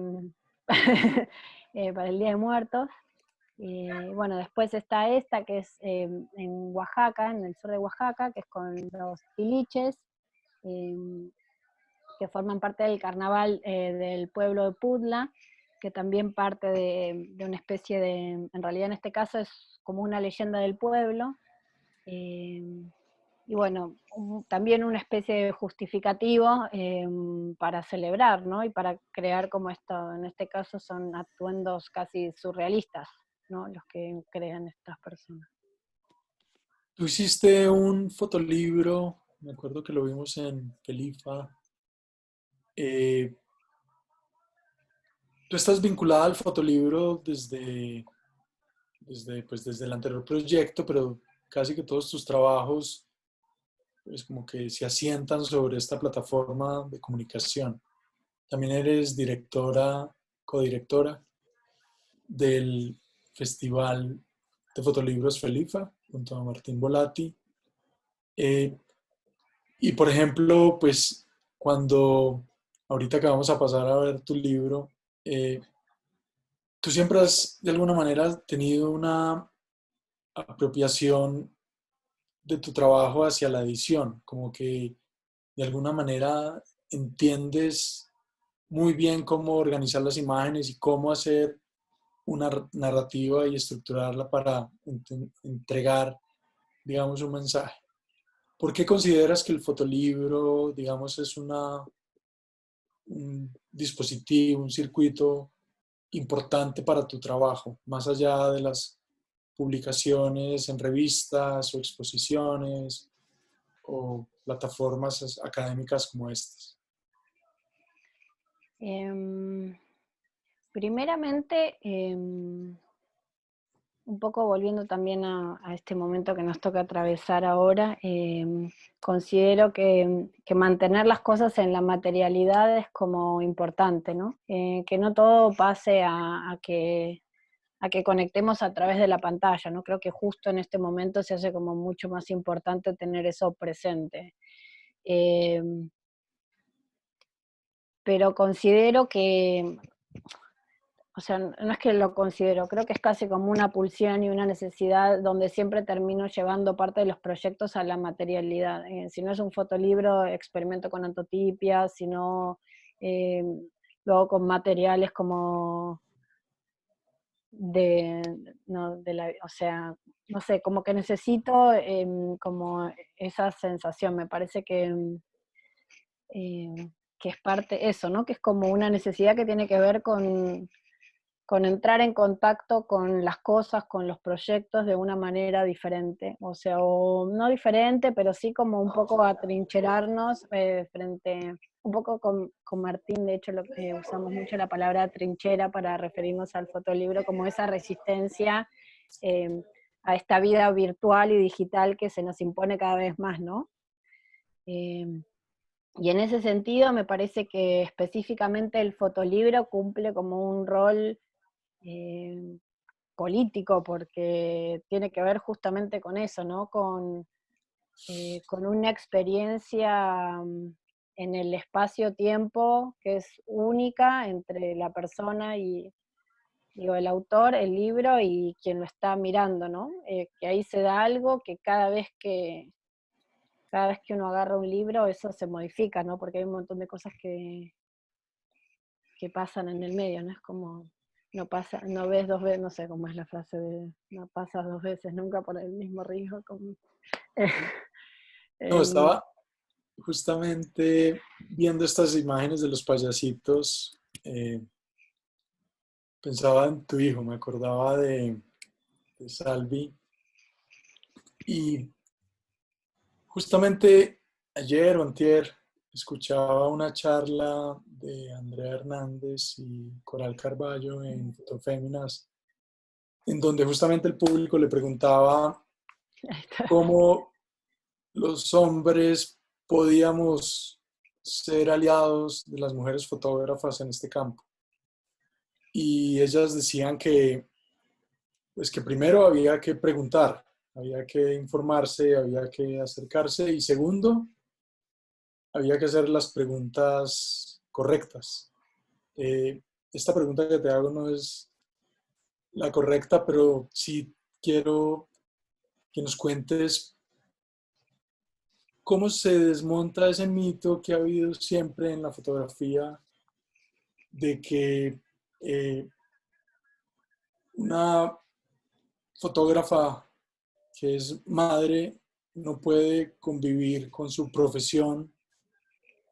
para el Día de Muertos. Bueno, después está esta que es en Oaxaca, en el sur de Oaxaca, que es con los tiliches, que forman parte del carnaval del pueblo de Pudla, que también parte de una especie de, en realidad en este caso es como una leyenda del pueblo, y bueno, también una especie de justificativo para celebrar, ¿no? Y para crear como esto, en este caso son atuendos casi surrealistas, ¿no? Los que crean estas personas. Tú hiciste un fotolibro, me acuerdo que lo vimos en Felifa. Tú estás vinculada al fotolibro desde el anterior proyecto, pero casi que todos tus trabajos pues como que se asientan sobre esta plataforma de comunicación. También eres codirectora del Festival de Fotolibros Felifa, junto a Martín Volati. Eh, y por ejemplo, pues ahorita que vamos a pasar a ver tu libro, tú siempre has de alguna manera tenido una apropiación de tu trabajo hacia la edición, como que de alguna manera entiendes muy bien cómo organizar las imágenes y cómo hacer una narrativa y estructurarla para entregar, digamos, un mensaje. ¿Por qué consideras que el fotolibro, digamos, es un dispositivo, un circuito importante para tu trabajo, más allá de las publicaciones en revistas o exposiciones o plataformas académicas como estas? Primeramente, un poco volviendo también a este momento que nos toca atravesar ahora, considero que mantener las cosas en la materialidad es como importante, ¿no? Que no todo pase a que conectemos a través de la pantalla, ¿no? Creo que justo en este momento se hace como mucho más importante tener eso presente. Pero considero que, o sea, no es que lo considero, creo que es casi como una pulsión y una necesidad donde siempre termino llevando parte de los proyectos a la materialidad. Si no es un fotolibro, experimento con antotipias, si no, lo hago con materiales como o sea, no sé, como que necesito como esa sensación, me parece que es parte eso, ¿no? Que es como una necesidad que tiene que ver con entrar en contacto con las cosas, con los proyectos de una manera diferente, o sea, o no diferente, pero sí como un poco atrincherarnos frente, un poco con Martín, de hecho usamos mucho la palabra trinchera para referirnos al fotolibro como esa resistencia eh, a esta vida virtual y digital que se nos impone cada vez más, ¿no? Y en ese sentido me parece que específicamente el fotolibro cumple como un rol eh, político, porque tiene que ver justamente con eso, ¿no? Con una experiencia en el espacio-tiempo que es única entre la persona y, digo, el autor, el libro y quien lo está mirando, ¿no? Que ahí se da algo que cada vez que uno agarra un libro eso se modifica, ¿no? Porque hay un montón de cosas que pasan en el medio, ¿no? Es como no ves dos veces, no sé cómo es la frase de no pasas dos veces nunca por el mismo río. No, Em, estaba justamente viendo estas imágenes de los payasitos, pensaba en tu hijo, me acordaba de Salvi, y justamente ayer o antier escuchaba una charla de Andrea Hernández y Coral Carballo en Fotoféminas, en donde justamente el público le preguntaba cómo los hombres podíamos ser aliados de las mujeres fotógrafas en este campo. Y ellas decían que, pues que primero había que preguntar, había que informarse, había que acercarse y segundo, había que hacer las preguntas correctas. Eh, Esta pregunta que te hago no es la correcta, pero sí quiero que nos cuentes cómo se desmonta ese mito que ha habido siempre en la fotografía de que una fotógrafa que es madre no puede convivir con su profesión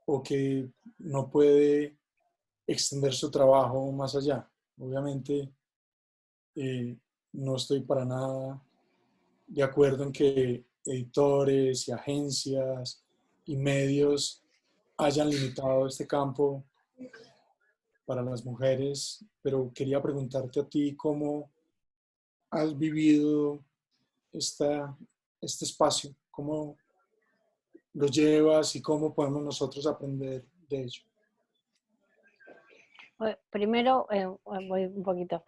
o que no puede extender su trabajo más allá. Obviamente, no estoy para nada de acuerdo en que editores y agencias y medios hayan limitado este campo para las mujeres, pero quería preguntarte a ti cómo has vivido esta, este espacio, cómo lo llevas y cómo podemos nosotros aprender de ello. Primero, voy un poquito.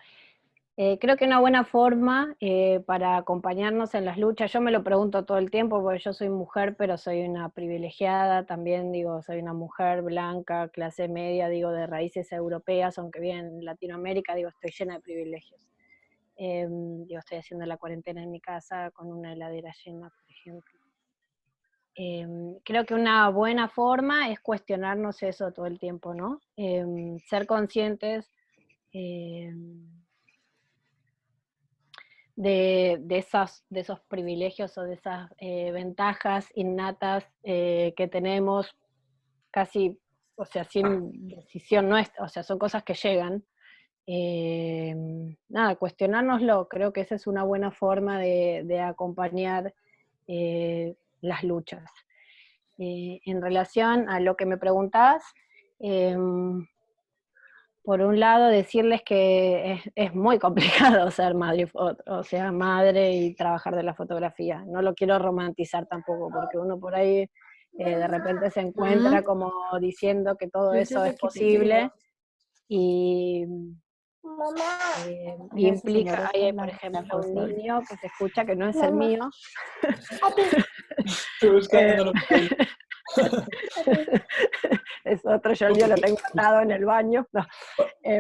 Creo que una buena forma para acompañarnos en las luchas, yo me lo pregunto todo el tiempo porque yo soy mujer, pero soy una privilegiada, también digo, soy una mujer blanca, clase media, digo, de raíces europeas, aunque bien en Latinoamérica, digo, estoy llena de privilegios. Digo, estoy haciendo la cuarentena en mi casa con una heladera llena, por ejemplo. Creo que una buena forma es cuestionarnos eso todo el tiempo, ¿no? Ser conscientes de esos privilegios o de esas ventajas innatas que tenemos casi, o sea, sin decisión nuestra, o sea, son cosas que llegan. Nada, cuestionárnoslo, creo que esa es una buena forma de acompañar las luchas. En relación a lo que me preguntás, por un lado decirles que es muy complicado ser madre, o sea, madre y trabajar de la fotografía. No lo quiero romantizar tampoco, porque uno por ahí de repente se encuentra como diciendo que todo eso es posible y implica, hay por ejemplo un niño que se escucha que no es el mío. Estoy buscándolo. Es otro, yo lo tengo atado en el baño. No.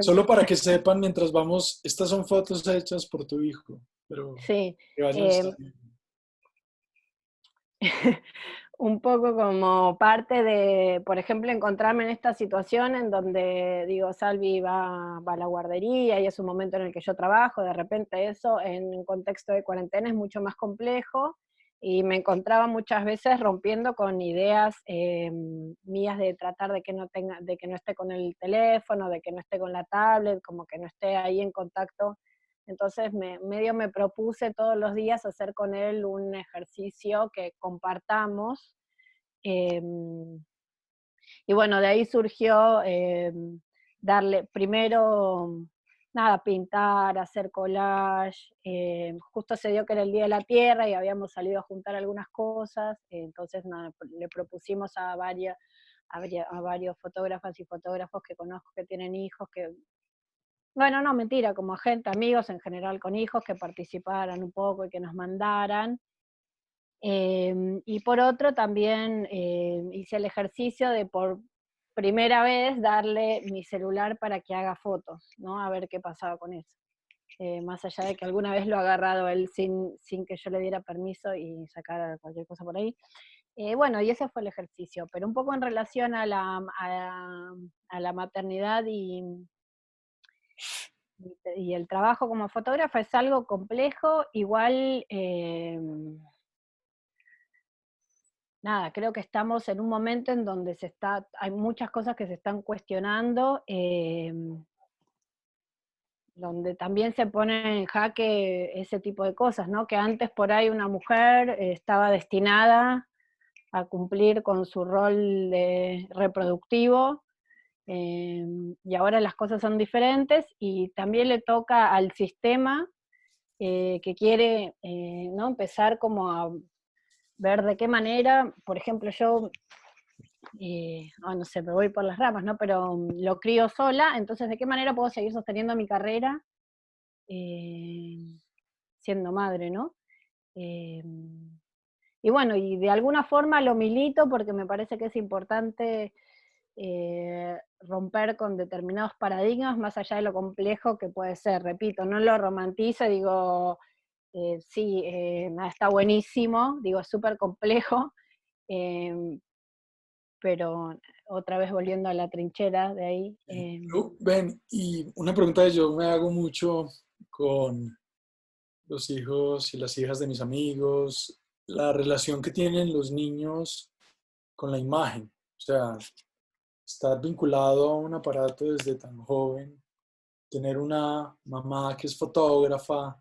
Solo para que sepan, mientras vamos, estas son fotos hechas por tu hijo, pero sí, que vayan un poco como parte de, por ejemplo, encontrarme en esta situación en donde, digo, Salvi va a la guardería y es un momento en el que yo trabajo, de repente eso en un contexto de cuarentena es mucho más complejo y me encontraba muchas veces rompiendo con ideas mías de tratar de que de que no esté con el teléfono, de que no esté con la tablet, como que no esté ahí en contacto. Entonces medio me propuse todos los días hacer con él un ejercicio que compartamos. Y bueno, de ahí surgió darle primero, nada, pintar, hacer collage. Justo se dio que era el Día de la Tierra y habíamos salido a juntar algunas cosas. Entonces nada, le propusimos a varios fotógrafas y fotógrafos que conozco que tienen hijos, que bueno, no, mentira, como gente, amigos en general con hijos que participaran un poco y que nos mandaran. Y por otro también hice el ejercicio de por primera vez darle mi celular para que haga fotos, ¿no? A ver qué pasaba con eso. Más allá de que alguna vez lo ha agarrado él sin que yo le diera permiso y sacara cualquier cosa por ahí. Bueno, y ese fue el ejercicio, pero un poco en relación a la maternidad y y el trabajo como fotógrafa es algo complejo, igual, nada, creo que estamos en un momento en donde hay muchas cosas que se están cuestionando, donde también se pone en jaque ese tipo de cosas, ¿no? Que antes por ahí una mujer estaba destinada a cumplir con su rol reproductivo, y ahora las cosas son diferentes, y también le toca al sistema que quiere, ¿no? Empezar como a ver de qué manera, por ejemplo, yo, no sé, me voy por las ramas, ¿no? Pero lo crío sola, entonces de qué manera puedo seguir sosteniendo mi carrera siendo madre, ¿no? Eh, y bueno, y de alguna forma lo milito porque me parece que es importante romper con determinados paradigmas más allá de lo complejo que puede ser. Repito, no lo romantizo, digo, sí, nada, está buenísimo, digo, es súper complejo, eh, pero otra vez volviendo a la trinchera de ahí. Ven, y una pregunta que yo me hago mucho con los hijos y las hijas de mis amigos, la relación que tienen los niños con la imagen. O sea, estar vinculado a un aparato desde tan joven, tener una mamá que es fotógrafa,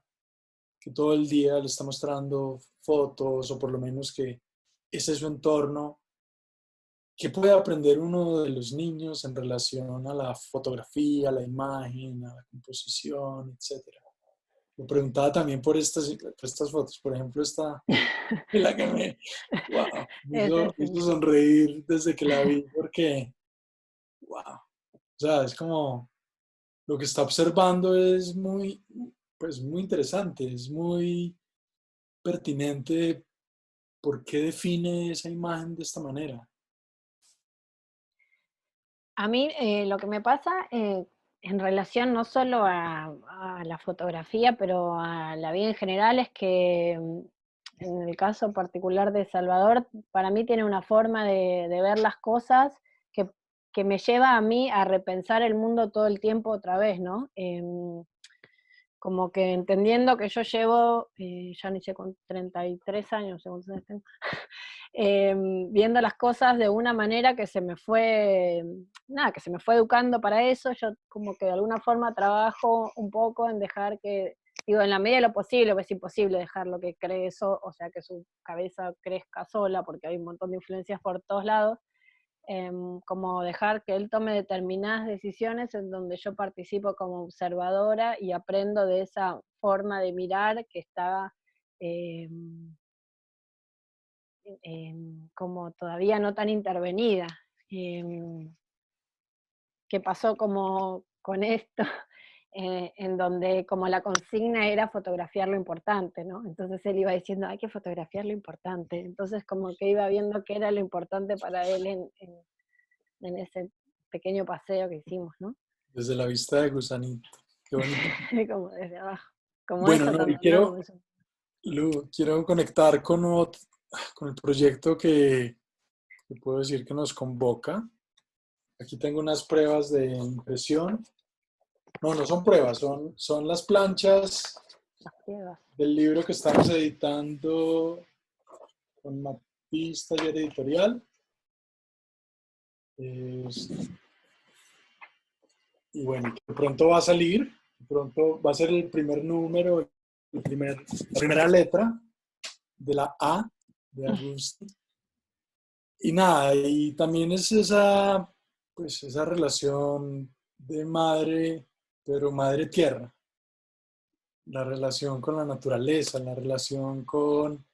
que todo el día le está mostrando fotos, o por lo menos que ese es su entorno. ¿Qué puede aprender uno de los niños en relación a la fotografía, a la imagen, a la composición, etcétera? Me preguntaba también por estas fotos. Por ejemplo, esta de la que wow, me hizo sonreír desde que la vi porque, wow, o sea, es como lo que está observando es muy, pues muy interesante, es muy pertinente. ¿Por qué define esa imagen de esta manera? A mí lo que me pasa en relación no solo a la fotografía, pero a la vida en general, es que en el caso particular de Salvador, para mí tiene una forma de ver las cosas que, que me lleva a mí a repensar el mundo todo el tiempo otra vez, ¿no? Como que entendiendo que yo llevo, ya ni sé, con 33 años, según se tengo, viendo las cosas de una manera que se me fue, nada, que se me fue educando para eso. Yo como que de alguna forma trabajo un poco en dejar que, digo, en la medida de lo posible, pues es imposible dejar lo que cree eso, o sea, que su cabeza crezca sola, porque hay un montón de influencias por todos lados, como dejar que él tome determinadas decisiones en donde yo participo como observadora y aprendo de esa forma de mirar que está como todavía no tan intervenida. ¿Qué pasó como con esto? En donde como la consigna era fotografiar lo importante, ¿no? Entonces él iba diciendo, hay que fotografiar lo importante. Entonces como que iba viendo qué era lo importante para él en ese pequeño paseo que hicimos, ¿no? Desde la vista de gusanito. Qué bonito. Como desde abajo. Como Bueno, eso no, y también, ¿no? Como eso. Lu, quiero conectar con el proyecto que puedo decir que nos convoca. Aquí tengo unas pruebas de impresión. No, no son pruebas, son las planchas Las piedras. del libro que estamos editando con Matiz Taller Editorial. Es- y bueno, que pronto va a salir, pronto va a ser el primer número, la primera letra de la A de Agustín. Y nada, y también es pues esa relación de madre, pero madre tierra, la relación con la naturaleza, la relación con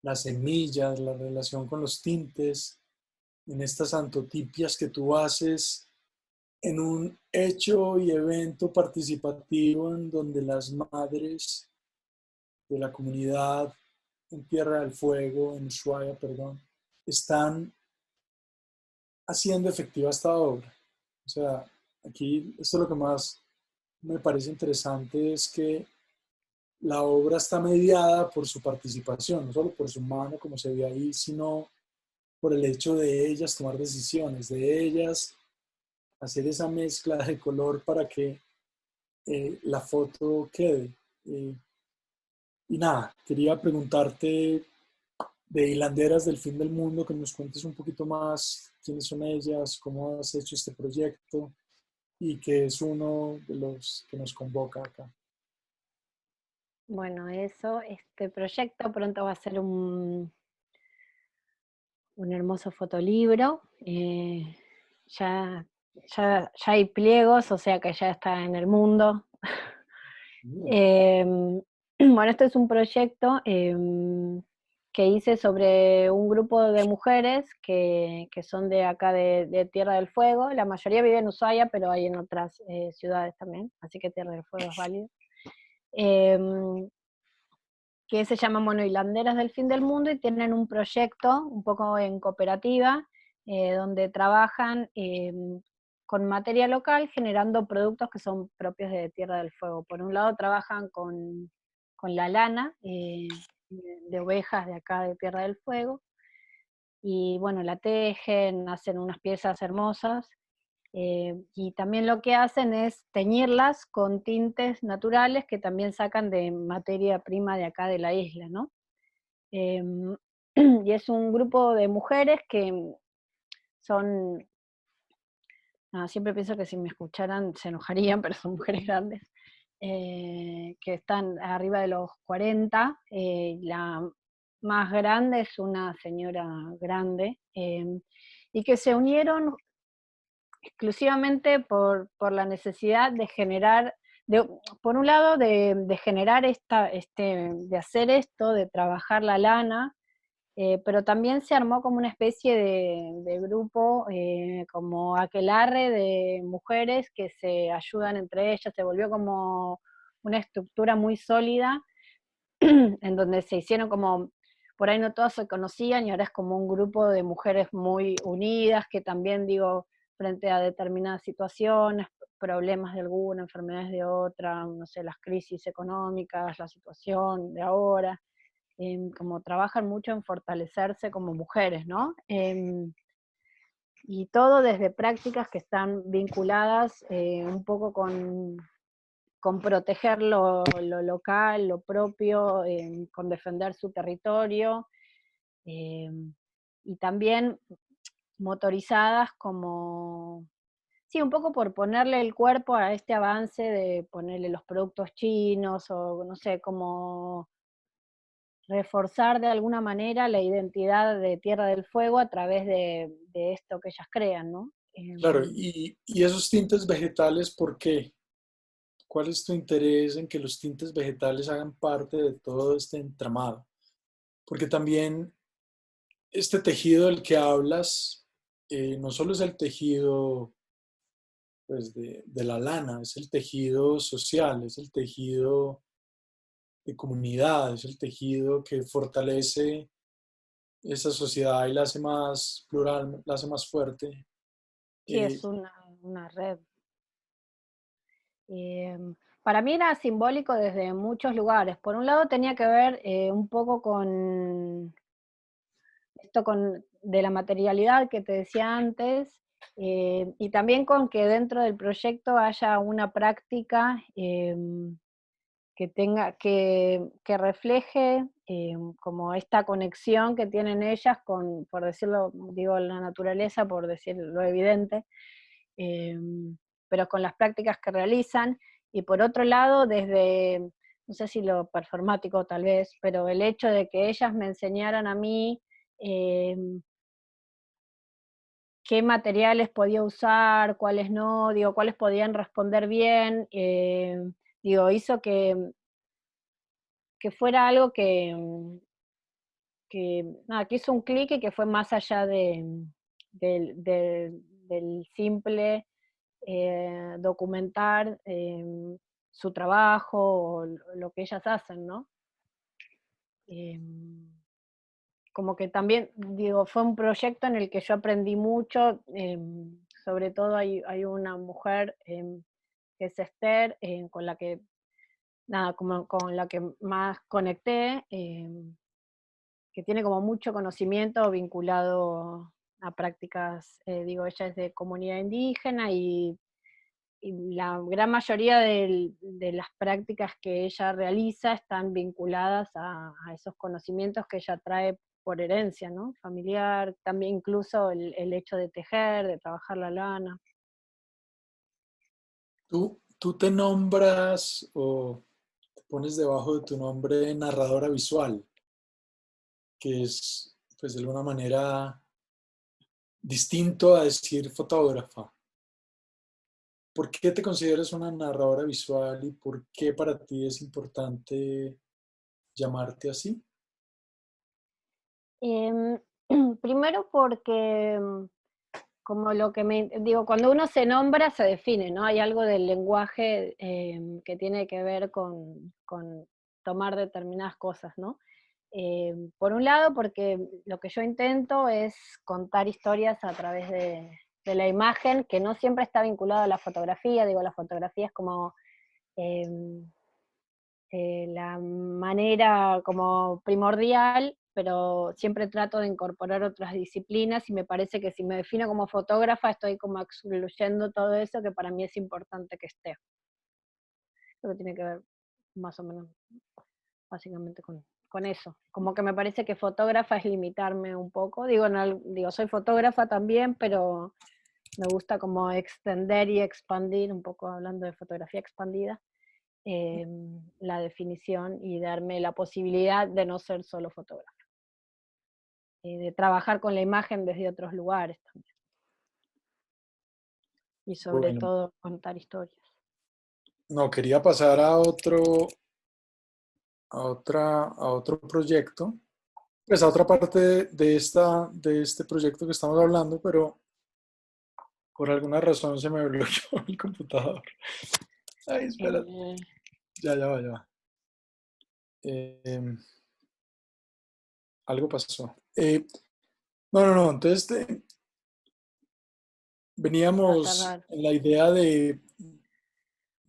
las semillas, la relación con los tintes, en estas antotipias que tú haces en un hecho y evento participativo en donde las madres de la comunidad en Tierra del Fuego, en Ushuaia, perdón, están haciendo efectiva esta obra. O sea, aquí esto es lo que más me parece interesante, es que la obra está mediada por su participación, no solo por su mano como se ve ahí, sino por el hecho de ellas tomar decisiones, de ellas hacer esa mezcla de color para que la foto quede. Y nada, quería preguntarte de Hilanderas del Fin del Mundo, que nos cuentes un poquito más quiénes son ellas, cómo has hecho este proyecto y que es uno de los que nos convoca acá. Bueno, eso, este proyecto pronto va a ser un hermoso fotolibro. Ya, ya hay pliegos, o sea que ya está en el mundo. Em, bueno, este es un proyecto que hice sobre un grupo de mujeres que son de acá de Tierra del Fuego. La mayoría vive en Ushuaia, pero hay en otras ciudades también, así que Tierra del Fuego es válido. Em, que se llama Hilanderas del Fin del Mundo, y tienen un proyecto un poco en cooperativa, donde trabajan con materia local, generando productos que son propios de Tierra del Fuego. Por un lado trabajan con la lana de ovejas de acá de Tierra del Fuego, y bueno, la tejen, hacen unas piezas hermosas, y también lo que hacen es teñirlas con tintes naturales que también sacan de materia prima de acá de la isla, ¿no? Y es un grupo de mujeres que son, siempre pienso que si me escucharan se enojarían, pero son mujeres grandes, que están arriba de los 40, la más grande es una señora grande, y que se unieron exclusivamente por la necesidad de generar, por un lado, de generar de hacer esto, de trabajar la lana, pero también se armó como una especie de grupo, como aquelarre de mujeres que se ayudan entre ellas, se volvió como una estructura muy sólida, en donde se hicieron como, por ahí no todas se conocían, y ahora es como un grupo de mujeres muy unidas, que también, digo, frente a determinadas situaciones, problemas de alguna, enfermedades de otra, no sé, las crisis económicas, la situación de ahora, como trabajan mucho en fortalecerse como mujeres, ¿no? Y todo desde prácticas que están vinculadas un poco con proteger lo local, lo propio, con defender su territorio, eh, y también motorizadas como, sí, un poco por ponerle el cuerpo a este avance de ponerle los productos chinos, o no sé, como reforzar de alguna manera la identidad de Tierra del Fuego a través de esto que ellas crean, ¿no? Claro, y esos tintes vegetales, ¿por qué? ¿Cuál es tu interés en que los tintes vegetales hagan parte de todo este entramado? Porque también este tejido del que hablas, no solo es el tejido pues, de la lana, es el tejido social, es el tejido de comunidad, es el tejido que fortalece esa sociedad y la hace más plural, la hace más fuerte. Sí, Eh, es una red. Eh, para mí era simbólico desde muchos lugares. Por un lado tenía que ver un poco con esto de la materialidad que te decía antes, y también con que dentro del proyecto haya una práctica que refleje como esta conexión que tienen ellas con, por decirlo, digo, la naturaleza, por decir lo evidente, eh, pero con las prácticas que realizan. Y por otro lado, desde, no sé si lo performático tal vez, pero el hecho de que ellas me enseñaran a mí eh, qué materiales podía usar, cuáles no, digo, cuáles podían responder bien, digo, hizo que fuera algo nada, que hizo un clic y que fue más allá del simple documentar su trabajo o lo que ellas hacen, ¿no? Como que también, digo, fue un proyecto en el que yo aprendí mucho, sobre todo hay una mujer que es Esther, con la que, nada, como con la que más conecté, que tiene como mucho conocimiento vinculado a prácticas, digo, ella es de comunidad indígena, y y la gran mayoría de las prácticas que ella realiza están vinculadas a esos conocimientos que ella trae por herencia, ¿no? Familiar, también incluso el hecho de tejer, de trabajar la lana. ¿Tú te nombras o te pones debajo de tu nombre narradora visual, que es, pues, de alguna manera distinto a decir fotógrafa? ¿Por qué te consideras una narradora visual y por qué para ti es importante llamarte así? Em, Primero porque como lo que digo, cuando uno se nombra se define, ¿no? Hay algo del lenguaje que tiene que ver con tomar determinadas cosas, ¿no? Por un lado, porque lo que yo intento es contar historias a través de la imagen, que no siempre está vinculada a la fotografía, digo, la fotografía es como em, la manera como primordial, pero siempre trato de incorporar otras disciplinas y me parece que si me defino como fotógrafa estoy como excluyendo todo eso que para mí es importante que esté. Lo que tiene que ver más o menos básicamente con eso. Como que me parece que fotógrafa es limitarme un poco. Digo, no, digo, soy fotógrafa también, pero me gusta como extender y expandir, un poco hablando de fotografía expandida, la definición y darme la posibilidad de no ser solo fotógrafa, de trabajar con la imagen desde otros lugares también, y sobre Bueno, todo contar historias. no, quería pasar a otro proyecto, pues a otra parte de este proyecto que estamos hablando, pero por alguna razón se me bloqueó el computador. Ay, espera, Eh, ya va. Eh, algo pasó. No, entonces Va a veníamos tardar. en la idea de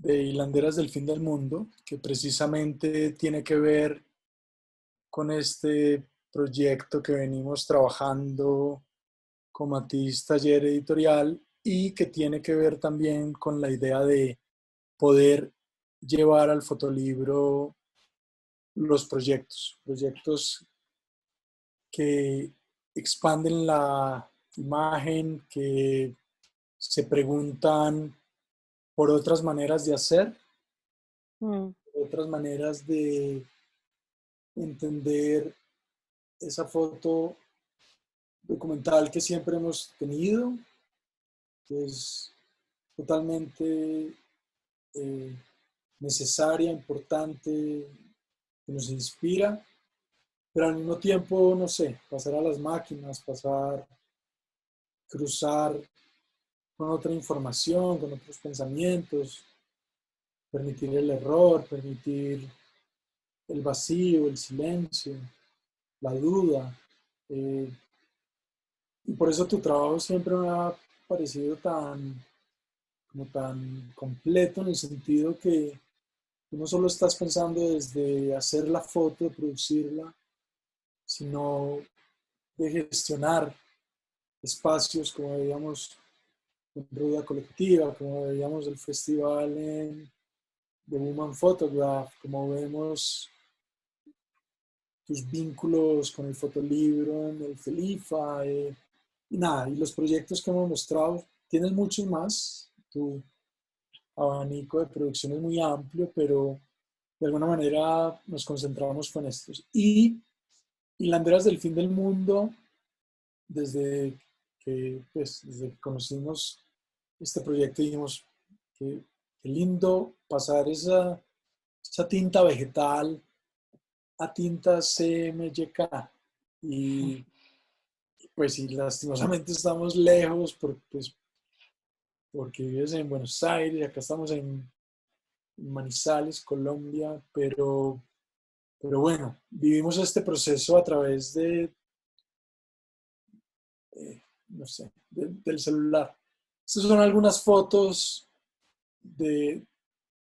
Hilanderas del Fin del Mundo, que precisamente tiene que ver con este proyecto que venimos trabajando con Matiz Taller Editorial y que tiene que ver también con la idea de poder llevar al fotolibro los proyectos que expanden la imagen, que se preguntan por otras maneras de hacer, Mm, otras maneras de entender esa foto documental que siempre hemos tenido, que es totalmente eh, necesaria, importante, que nos inspira, pero al mismo tiempo, no sé, pasar a las máquinas, cruzar con otra información, con otros pensamientos, permitir el error, permitir el vacío, el silencio, la duda. eh, y por eso tu trabajo siempre me ha parecido como tan completo en el sentido que tú no solo estás pensando desde hacer la foto, de producirla, sino de gestionar espacios como veíamos en Rueda Colectiva, como veíamos el festival de Woman Photograph, como vemos tus vínculos con el fotolibro en el Felifa, y nada, y los proyectos que hemos mostrado, tienes muchos más, tu abanico de producción es muy amplio, pero de alguna manera nos concentramos con estos. Y Landeras del Fin del Mundo, desde que conocimos este proyecto, dijimos que qué lindo pasar esa tinta vegetal a tinta CMYK. Y pues sí, lastimosamente estamos lejos porque vives en Buenos Aires, acá estamos en Manizales, Colombia, pero bueno, vivimos este proceso a través no sé, del celular. Estas son algunas fotos de,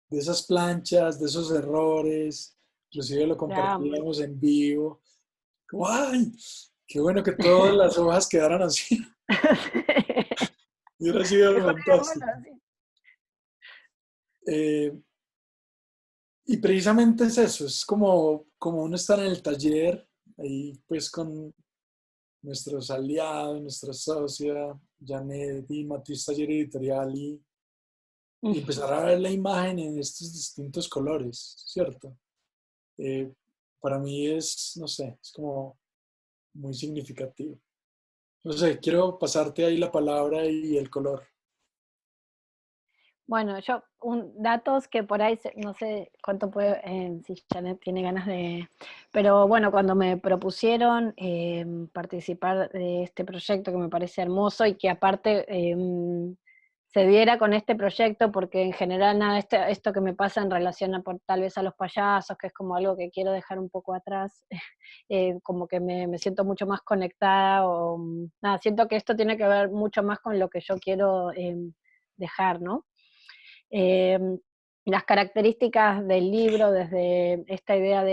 de esas planchas, de esos errores, inclusive lo drama. compartíamos en vivo. Como, ¡ay! Qué bueno que todas las hojas quedaran así. Hubiera sido Mejor, bueno, fantástico. sí. Eh, y precisamente es eso, es como uno estar en el taller, ahí pues con nuestros aliados, nuestra socia, Janet y Matiz Taller Editorial, y empezar a ver la imagen en estos distintos colores, ¿cierto? Eh, para mí es, no sé, es como muy significativo. No sé, quiero pasarte ahí la palabra y el color. Bueno, yo, datos que por ahí, no sé cuánto puede, si Janet tiene ganas de, pero bueno, cuando me propusieron participar de este proyecto que me parece hermoso y que aparte se diera con este proyecto, porque en general nada, esto que me pasa en relación a tal vez a los payasos, que es como algo que quiero dejar un poco atrás, como que me siento mucho más conectada, o nada, siento que esto tiene que ver mucho más con lo que yo quiero dejar, ¿no? Eh, las características del libro, desde esta idea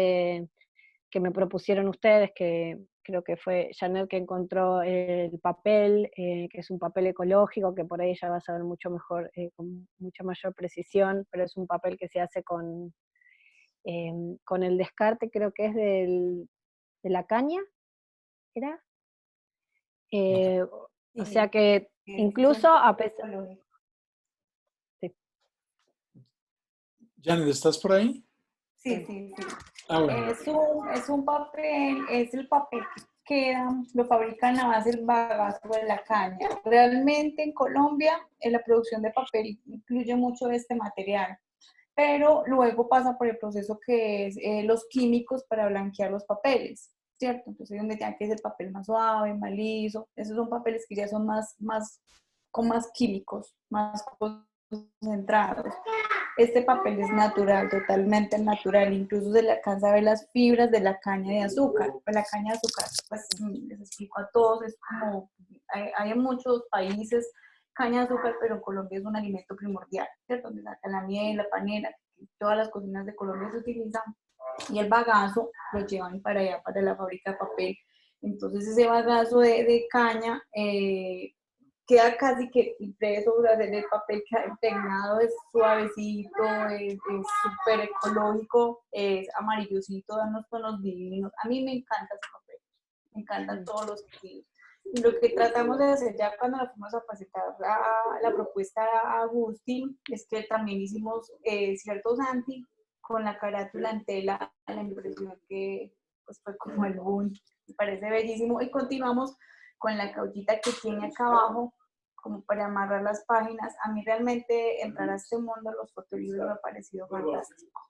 que me propusieron ustedes, que creo que fue Janet que encontró el papel, que es un papel ecológico, que por ahí ella va a saber mucho mejor, con mucha mayor precisión, pero es un papel que se hace con el descarte, creo que es de la caña, ¿era? Ok. O sea que Son incluso a pesar... ecológicos. Janet, ¿estás por ahí? Sí, sí, sí. Ah, bueno. Es un papel, es el papel que queda, lo fabrican a base del bagazo de la caña. Realmente en Colombia la producción de papel incluye mucho de este material, pero luego pasa por el proceso que es los químicos para blanquear los papeles, ¿cierto? Entonces, donde ya que es el papel más suave, más liso, esos son papeles que ya son con más químicos, más concentrados. Este papel es natural, totalmente natural, incluso se le alcanza a ver las fibras de la caña de azúcar. Pues la caña de azúcar, pues les explico a todos, es como, hay en muchos países caña de azúcar, pero en Colombia es un alimento primordial, ¿cierto? Donde sacan la miel, la panela, todas las cocinas de Colombia se utilizan, y el bagazo lo llevan para allá, para la fábrica de papel. Entonces ese bagazo de caña queda casi que impreso, o sea, el papel queda impregnado, es suavecito, es súper ecológico, es amarillosito, da unos tonos divinos. A mí me encanta ese papel, me encantan todos los estilos. Y lo que tratamos de hacer ya cuando la fuimos a presentar la propuesta a Agustín es que también hicimos ciertos anti con la carátula en tela, la impresión que pues, fue como el boom, me parece bellísimo. Y continuamos con la cauchita que tiene acá abajo, como para amarrar las páginas. A mí realmente entrar a este mundo de los fotolibros me ha parecido fantástico.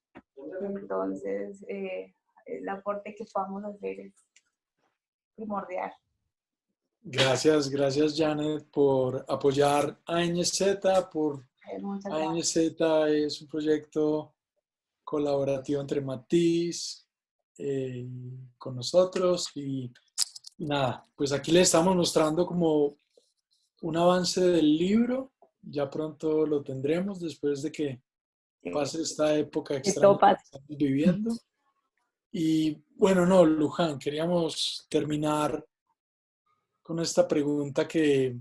Entonces, el aporte que podamos hacer es primordial. Gracias, gracias Janet por apoyar ANZ, Muchas gracias. ANZ es un proyecto colaborativo entre Matiz con nosotros y nada, pues aquí les estamos mostrando como un avance del libro, ya pronto lo tendremos después de que pase esta época extraña Esto que pasa. estamos viviendo. Y bueno, no, Luján, queríamos terminar con esta pregunta que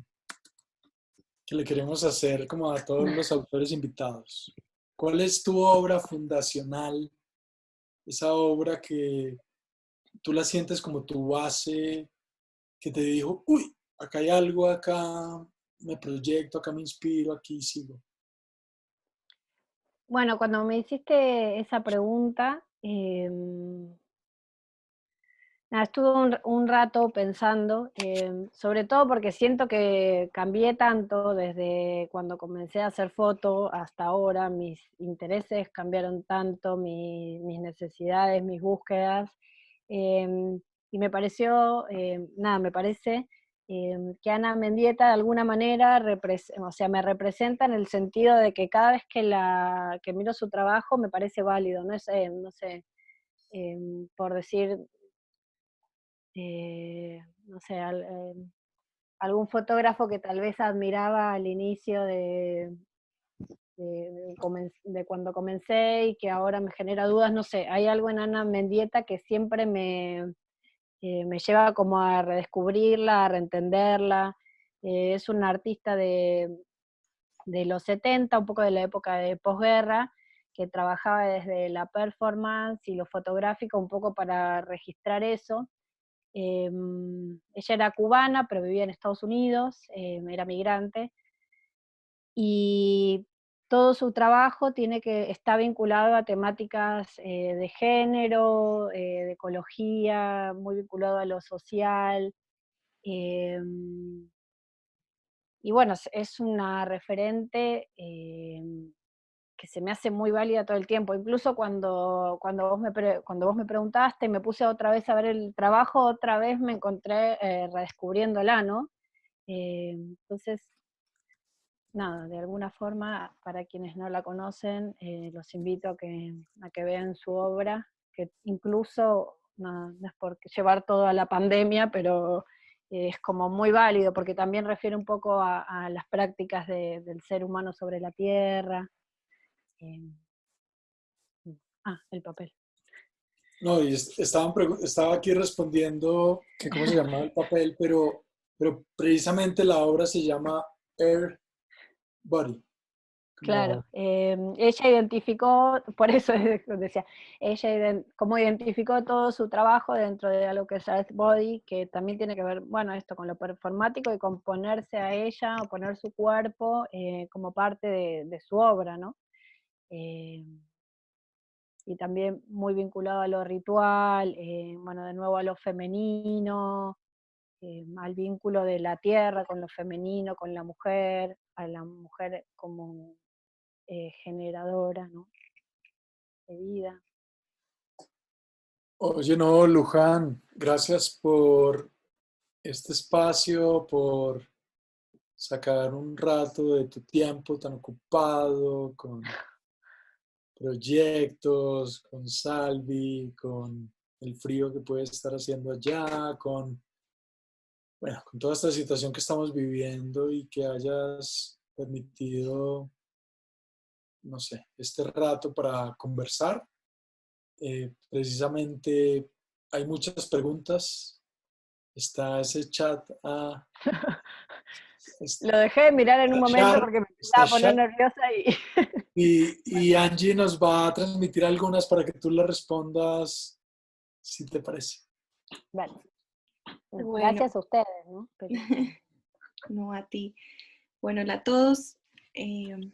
le queremos hacer como a todos los autores invitados. ¿Cuál es tu obra fundacional? Esa obra que tú la sientes como tu base, que te dijo, uy, acá hay algo, acá me proyecto, acá me inspiro, aquí sigo. Bueno, cuando me hiciste esa pregunta, nada, estuve un rato pensando, sobre todo porque siento que cambié tanto desde cuando comencé a hacer foto hasta ahora, mis intereses cambiaron tanto, mis necesidades, mis búsquedas, y me pareció, nada, me parece que Ana Mendieta de alguna manera, o sea, me representa en el sentido de que cada vez que miro su trabajo me parece válido, no es, no sé, por decir no sé, algún fotógrafo que tal vez admiraba al inicio de cuando comencé y que ahora me genera dudas, no sé, hay algo en Ana Mendieta que siempre me lleva como a redescubrirla, a reentenderla. Es una artista de los 70, un poco de la época de posguerra, que trabajaba desde la performance y lo fotográfico un poco para registrar eso. Ella era cubana, pero vivía en Estados Unidos, era migrante, y todo su trabajo está vinculado a temáticas de género, de ecología, muy vinculado a lo social. Y bueno, es una referente que se me hace muy válida todo el tiempo. Incluso cuando vos me preguntaste, me puse otra vez a ver el trabajo, otra vez me encontré redescubriéndola, ¿no? Entonces, nada, de alguna forma, para quienes no la conocen, los invito a que vean su obra, que incluso, no es por llevar todo a la pandemia, pero es como muy válido, porque también refiere un poco a las prácticas del ser humano sobre la tierra. eh, el papel. No, y estaba aquí respondiendo que cómo se llamaba el papel, pero precisamente la obra se llama Air Body. Claro, Como, ella identificó, por eso decía, cómo identificó todo su trabajo dentro de algo que es Earth Body, que también tiene que ver, bueno, esto con lo performático y con ponerse a ella, o poner su cuerpo como parte de su obra, ¿no? Eh, y también muy vinculado a lo ritual, bueno, de nuevo a lo femenino, al vínculo de la tierra con lo femenino, con la mujer, a la mujer como generadora, ¿no? De vida. oye, no, Luján, gracias por este espacio, por sacar un rato de tu tiempo tan ocupado con proyectos, con Salvi, con el frío que puede estar haciendo allá, bueno, con toda esta situación que estamos viviendo y que hayas permitido, no sé, este rato para conversar. Precisamente hay muchas preguntas. Está ese chat Lo dejé de mirar en un está momento Char, porque me está empezaba a poner Char, nerviosa y... y Angie nos va a transmitir algunas para que tú le respondas, si te parece. Bueno, Bueno, gracias a ustedes, ¿no? Pero, no a ti. Bueno, hola a todos.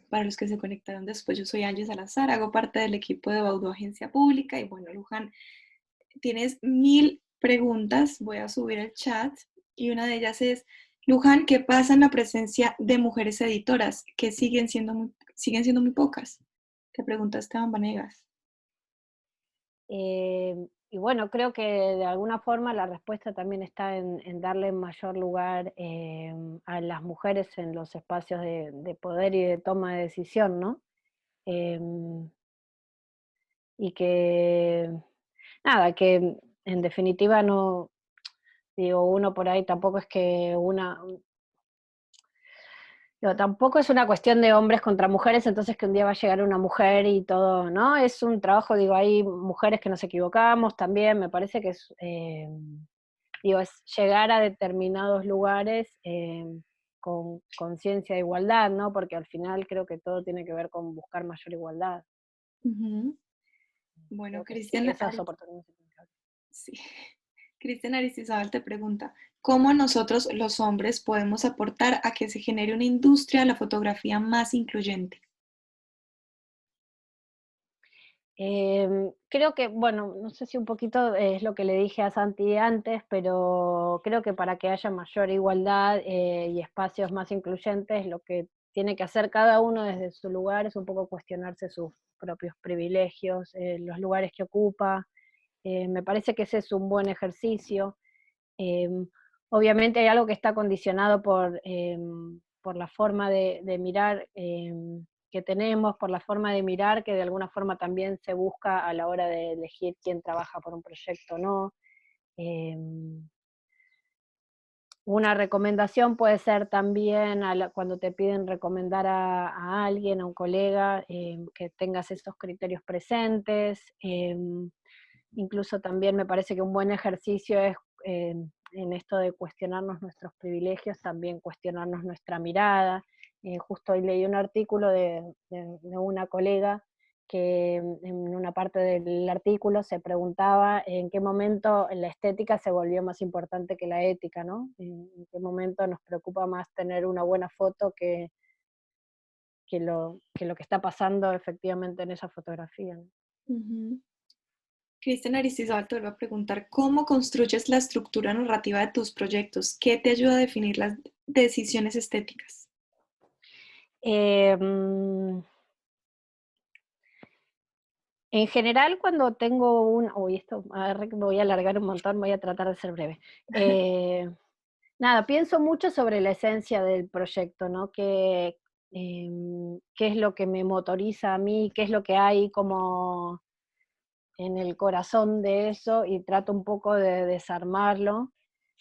Para los que se conectaron después, yo soy Angie Salazar, hago parte del equipo de Baudó Agencia Pública y bueno, Luján, tienes 1000 preguntas, voy a subir el chat y una de ellas es, Luján, ¿qué pasa en la presencia de mujeres editoras que siguen siendo muy pocas? Te pregunta Esteban Vanegas. y bueno, creo que de alguna forma la respuesta también está en darle mayor lugar a las mujeres en los espacios de poder y de toma de decisión, ¿no? Y que, nada, que en definitiva no, digo, uno por ahí tampoco es que tampoco es una cuestión de hombres contra mujeres, entonces que un día va a llegar una mujer y todo, ¿no? Es un trabajo, digo, hay mujeres que nos equivocamos también, me parece que es, digo, es llegar a determinados lugares con conciencia de igualdad, ¿no? Porque al final creo que todo tiene que ver con buscar mayor igualdad. Uh-huh. Bueno, Creo que sí, esas oportunidades. Sí. Cristian Aristizabal te pregunta, ¿cómo nosotros los hombres podemos aportar a que se genere una industria de la fotografía más incluyente? Creo que, bueno, no sé si un poquito es lo que le dije a Santi antes, pero creo que para que haya mayor igualdad y espacios más incluyentes, lo que tiene que hacer cada uno desde su lugar es un poco cuestionarse sus propios privilegios, los lugares que ocupa. Me parece que ese es un buen ejercicio. Obviamente hay algo que está condicionado por la forma de mirar que tenemos, por la forma de mirar que de alguna forma también se busca a la hora de elegir quién trabaja por un proyecto o no. Una recomendación puede ser también cuando te piden recomendar a alguien, a un colega, que tengas esos criterios presentes. Incluso también me parece que un buen ejercicio es en esto de cuestionarnos nuestros privilegios, también cuestionarnos nuestra mirada, Justo hoy leí un artículo de una colega que en una parte del artículo se preguntaba en qué momento la estética se volvió más importante que la ética, ¿no? En qué momento nos preocupa más tener una buena foto que lo que está pasando efectivamente en esa fotografía, ¿no? Ujú. Cristian Aristizábal te vuelvo a preguntar, ¿cómo construyes la estructura narrativa de tus proyectos? ¿Qué te ayuda a definir las decisiones estéticas? Em, En general, cuando tengo uy, esto, agarré que me voy a alargar un montón, voy a tratar de ser breve. Eh, Nada, pienso mucho sobre la esencia del proyecto, ¿no? Qué es lo que me motoriza a mí, qué es lo que hay como en el corazón de eso, y trato un poco de desarmarlo,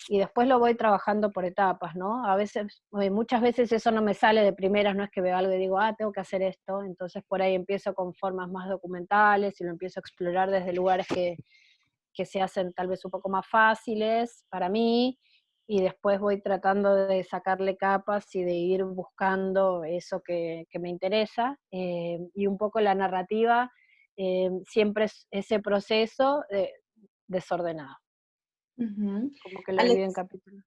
y después lo voy trabajando por etapas, ¿no? A veces, muchas veces eso no me sale de primeras, no es que veo algo y digo, tengo que hacer esto, entonces por ahí empiezo con formas más documentales y lo empiezo a explorar desde lugares que se hacen tal vez un poco más fáciles para mí, y después voy tratando de sacarle capas y de ir buscando eso que me interesa, y un poco la narrativa siempre es ese proceso desordenado, Ujú. como que lo divido en Alex, capítulos.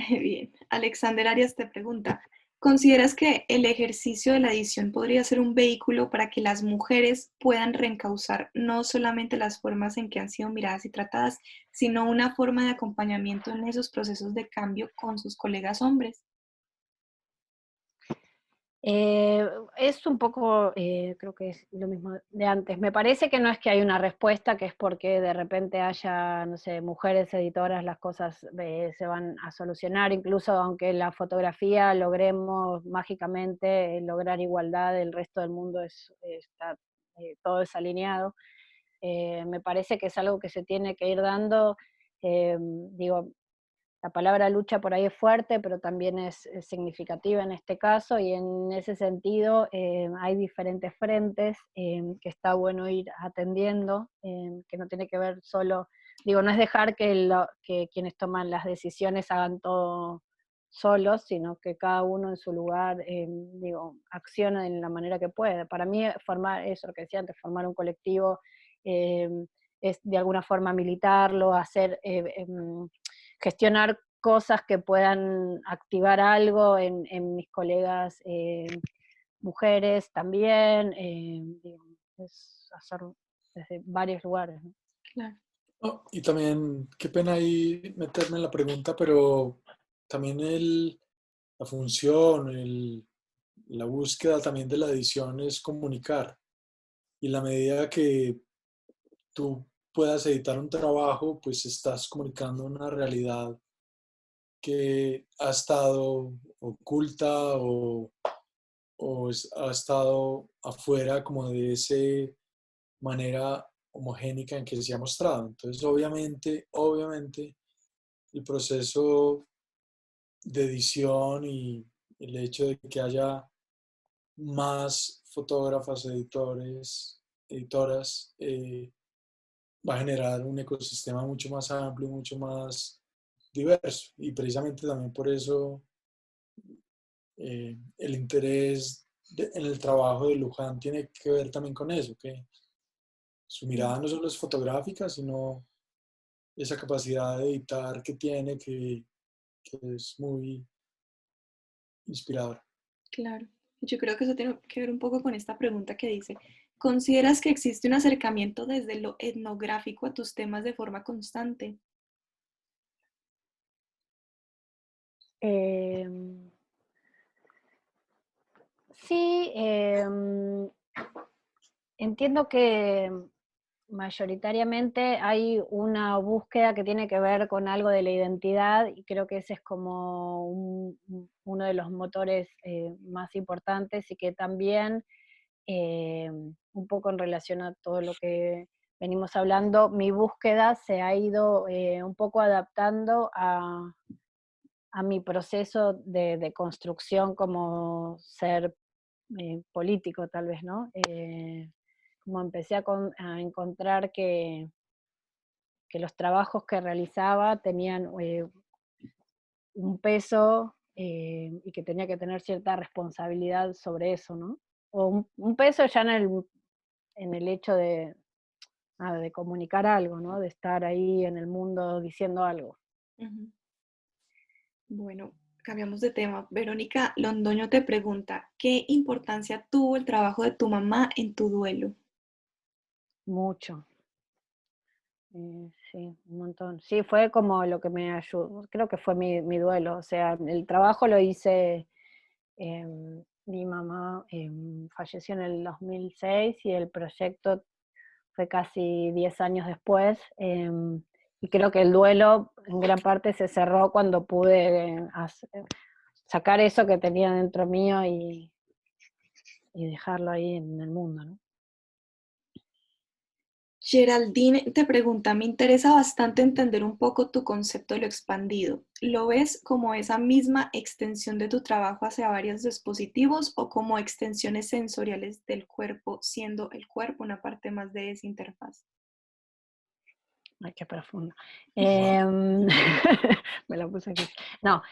bien. Alexander Arias te pregunta, ¿consideras que el ejercicio de la edición podría ser un vehículo para que las mujeres puedan reencauzar no solamente las formas en que han sido miradas y tratadas, sino una forma de acompañamiento en esos procesos de cambio con sus colegas hombres? Eh, es un poco, creo que es lo mismo de antes. Me parece que no es que hay una respuesta, que es porque de repente haya, no sé, mujeres editoras, las cosas se van a solucionar, incluso aunque en la fotografía logremos mágicamente lograr igualdad, el resto del mundo está todo desalineado. Me parece que es algo que se tiene que ir dando. Digo, la palabra lucha por ahí es fuerte, pero también es significativa en este caso, y en ese sentido hay diferentes frentes que está bueno ir atendiendo, que no tiene que ver solo, digo, no es dejar que quienes toman las decisiones hagan todo solos, sino que cada uno en su lugar, digo, acciona en la manera que puede. Para mí formar, eso lo que decía antes, formar un colectivo eh, es de alguna forma militarlo, hacer gestionar cosas que puedan activar algo en mis colegas mujeres también, digo, es hacer desde varios lugares, ¿no? Claro. Oh, y también, qué pena ahí meterme en la pregunta, pero también la función, la búsqueda también de la edición es comunicar. Y en la medida que tú puedas editar un trabajo, pues estás comunicando una realidad que ha estado oculta ha estado afuera como de esa manera homogénica en que se ha mostrado. Entonces, obviamente, el proceso de edición y el hecho de que haya más fotógrafas, editoras, va a generar un ecosistema mucho más amplio, mucho más diverso. Y precisamente también por eso el interés en el trabajo de Luján tiene que ver también con eso, que su mirada no solo es fotográfica, sino esa capacidad de editar que tiene, que es muy inspiradora. Claro. Yo creo que eso tiene que ver un poco con esta pregunta que dice, ¿consideras que existe un acercamiento desde lo etnográfico a tus temas de forma constante? Eh, sí, entiendo que mayoritariamente hay una búsqueda que tiene que ver con algo de la identidad, y creo que ese es como uno de los motores más importantes, y que también, un poco en relación a todo lo que venimos hablando, mi búsqueda se ha ido un poco adaptando a mi proceso de construcción como ser político, tal vez, ¿no? Como empecé a encontrar que los trabajos que realizaba tenían un peso y que tenía que tener cierta responsabilidad sobre eso, ¿no? O un peso ya en el hecho de comunicar algo, ¿no? De estar ahí en el mundo diciendo algo. Ujú. Bueno, cambiamos de tema. Verónica Londoño te pregunta, ¿qué importancia tuvo el trabajo de tu mamá en tu duelo? Mucho. Sí, un montón. Sí, fue como lo que me ayudó, creo que fue mi duelo, o sea, el trabajo lo hice, mi mamá falleció en el 2006 y el proyecto fue casi 10 años después, y creo que el duelo en gran parte se cerró cuando pude sacar eso que tenía dentro mío y dejarlo ahí en el mundo, ¿no? Geraldine te pregunta, me interesa bastante entender un poco tu concepto de lo expandido. ¿Lo ves como esa misma extensión de tu trabajo hacia varios dispositivos o como extensiones sensoriales del cuerpo, siendo el cuerpo una parte más de esa interfaz? Ay, qué profundo. Wow. Me la puse aquí. No,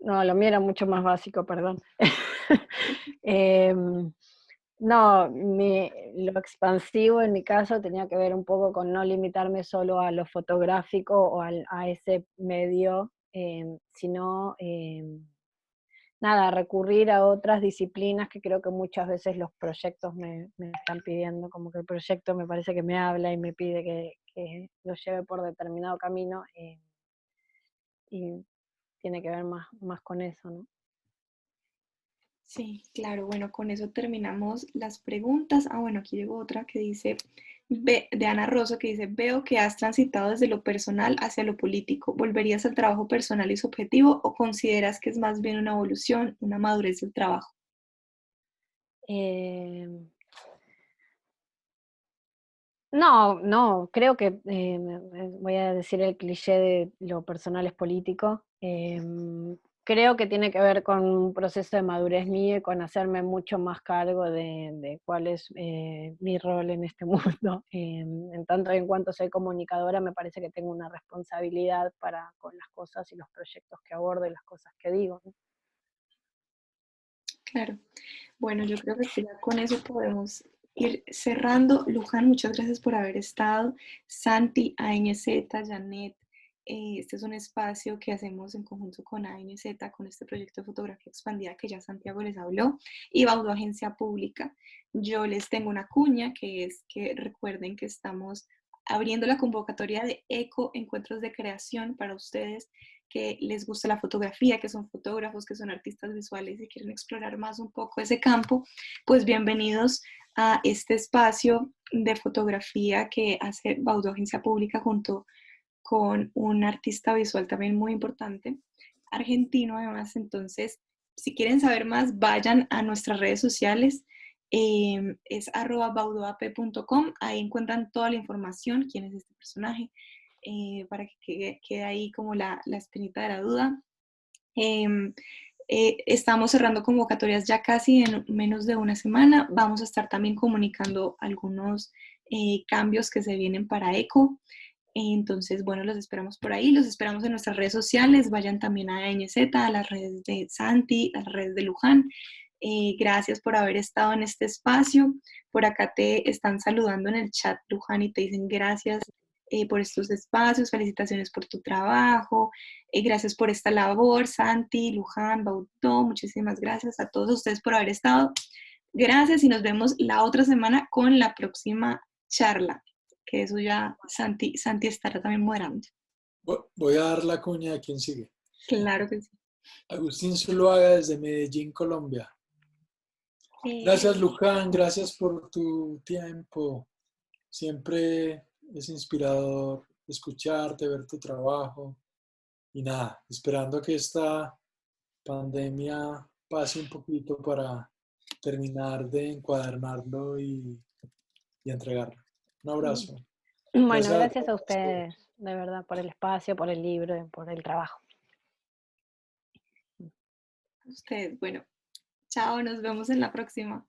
no, lo mío era mucho más básico, perdón. Em, no, lo expansivo en mi caso tenía que ver un poco con no limitarme solo a lo fotográfico o a ese medio, sino nada, recurrir a otras disciplinas que creo que muchas veces los proyectos me están pidiendo, como que el proyecto me parece que me habla y me pide que lo lleve por determinado camino, y tiene que ver más con eso, ¿no? Sí, claro. Bueno, con eso terminamos las preguntas. Ah, bueno, aquí llegó otra que dice, de Ana Rosso, que dice, veo que has transitado desde lo personal hacia lo político. ¿Volverías al trabajo personal y subjetivo o consideras que es más bien una evolución, una madurez del trabajo? Eh, no, no, creo que voy a decir el cliché de lo personal es político. Creo que tiene que ver con un proceso de madurez mío y con hacerme mucho más cargo de cuál es mi rol en este mundo. En tanto y en cuanto soy comunicadora, me parece que tengo una responsabilidad con las cosas y los proyectos que abordo y las cosas que digo, ¿no? Claro. Bueno, yo creo que ya con eso podemos ir cerrando. Luján, muchas gracias por haber estado. Santi, ANZ, Janet, este es un espacio que hacemos en conjunto con ANZ, con este proyecto de fotografía expandida que ya Santiago les habló, y Baudo Agencia Pública. Yo les tengo una cuña que es que recuerden que estamos abriendo la convocatoria de ECO, Encuentros de Creación, para ustedes que les gusta la fotografía, que son fotógrafos, que son artistas visuales y quieren explorar más un poco ese campo, pues bienvenidos a este espacio de fotografía que hace Baudo Agencia Pública junto con un artista visual también muy importante, argentino además. Entonces, si quieren saber más, vayan a nuestras redes sociales. Es @baudoap.com, ahí encuentran toda la información, quién es este personaje, para que quede ahí como la espinita de la duda. Em, estamos cerrando convocatorias ya casi en menos de una semana. Vamos a estar también comunicando algunos cambios que se vienen para ECO. Entonces, bueno, los esperamos por ahí, los esperamos en nuestras redes sociales. Vayan también a NZ, a las redes de Santi, a las redes de Luján. Gracias por haber estado en este espacio. Por acá te están saludando en el chat, Luján, y te dicen gracias por estos espacios, felicitaciones por tu trabajo, gracias por esta labor, Santi, Luján, Bautó, muchísimas gracias a todos ustedes por haber estado. Gracias y nos vemos la otra semana con la próxima charla, que eso ya Santi estará también moderando. Voy a dar la cuña a quien sigue. Claro que sí. Agustín Zuluaga desde Medellín, Colombia. Gracias, Luján, gracias por tu tiempo. Siempre es inspirador escucharte, ver tu trabajo. Y nada, esperando que esta pandemia pase un poquito para terminar de encuadernarlo y entregarlo. Un abrazo. Bueno, Gracias a gracias a todos. ustedes, de verdad, por el espacio, por el libro y por el trabajo. Ustedes, bueno, chao, nos vemos en la próxima.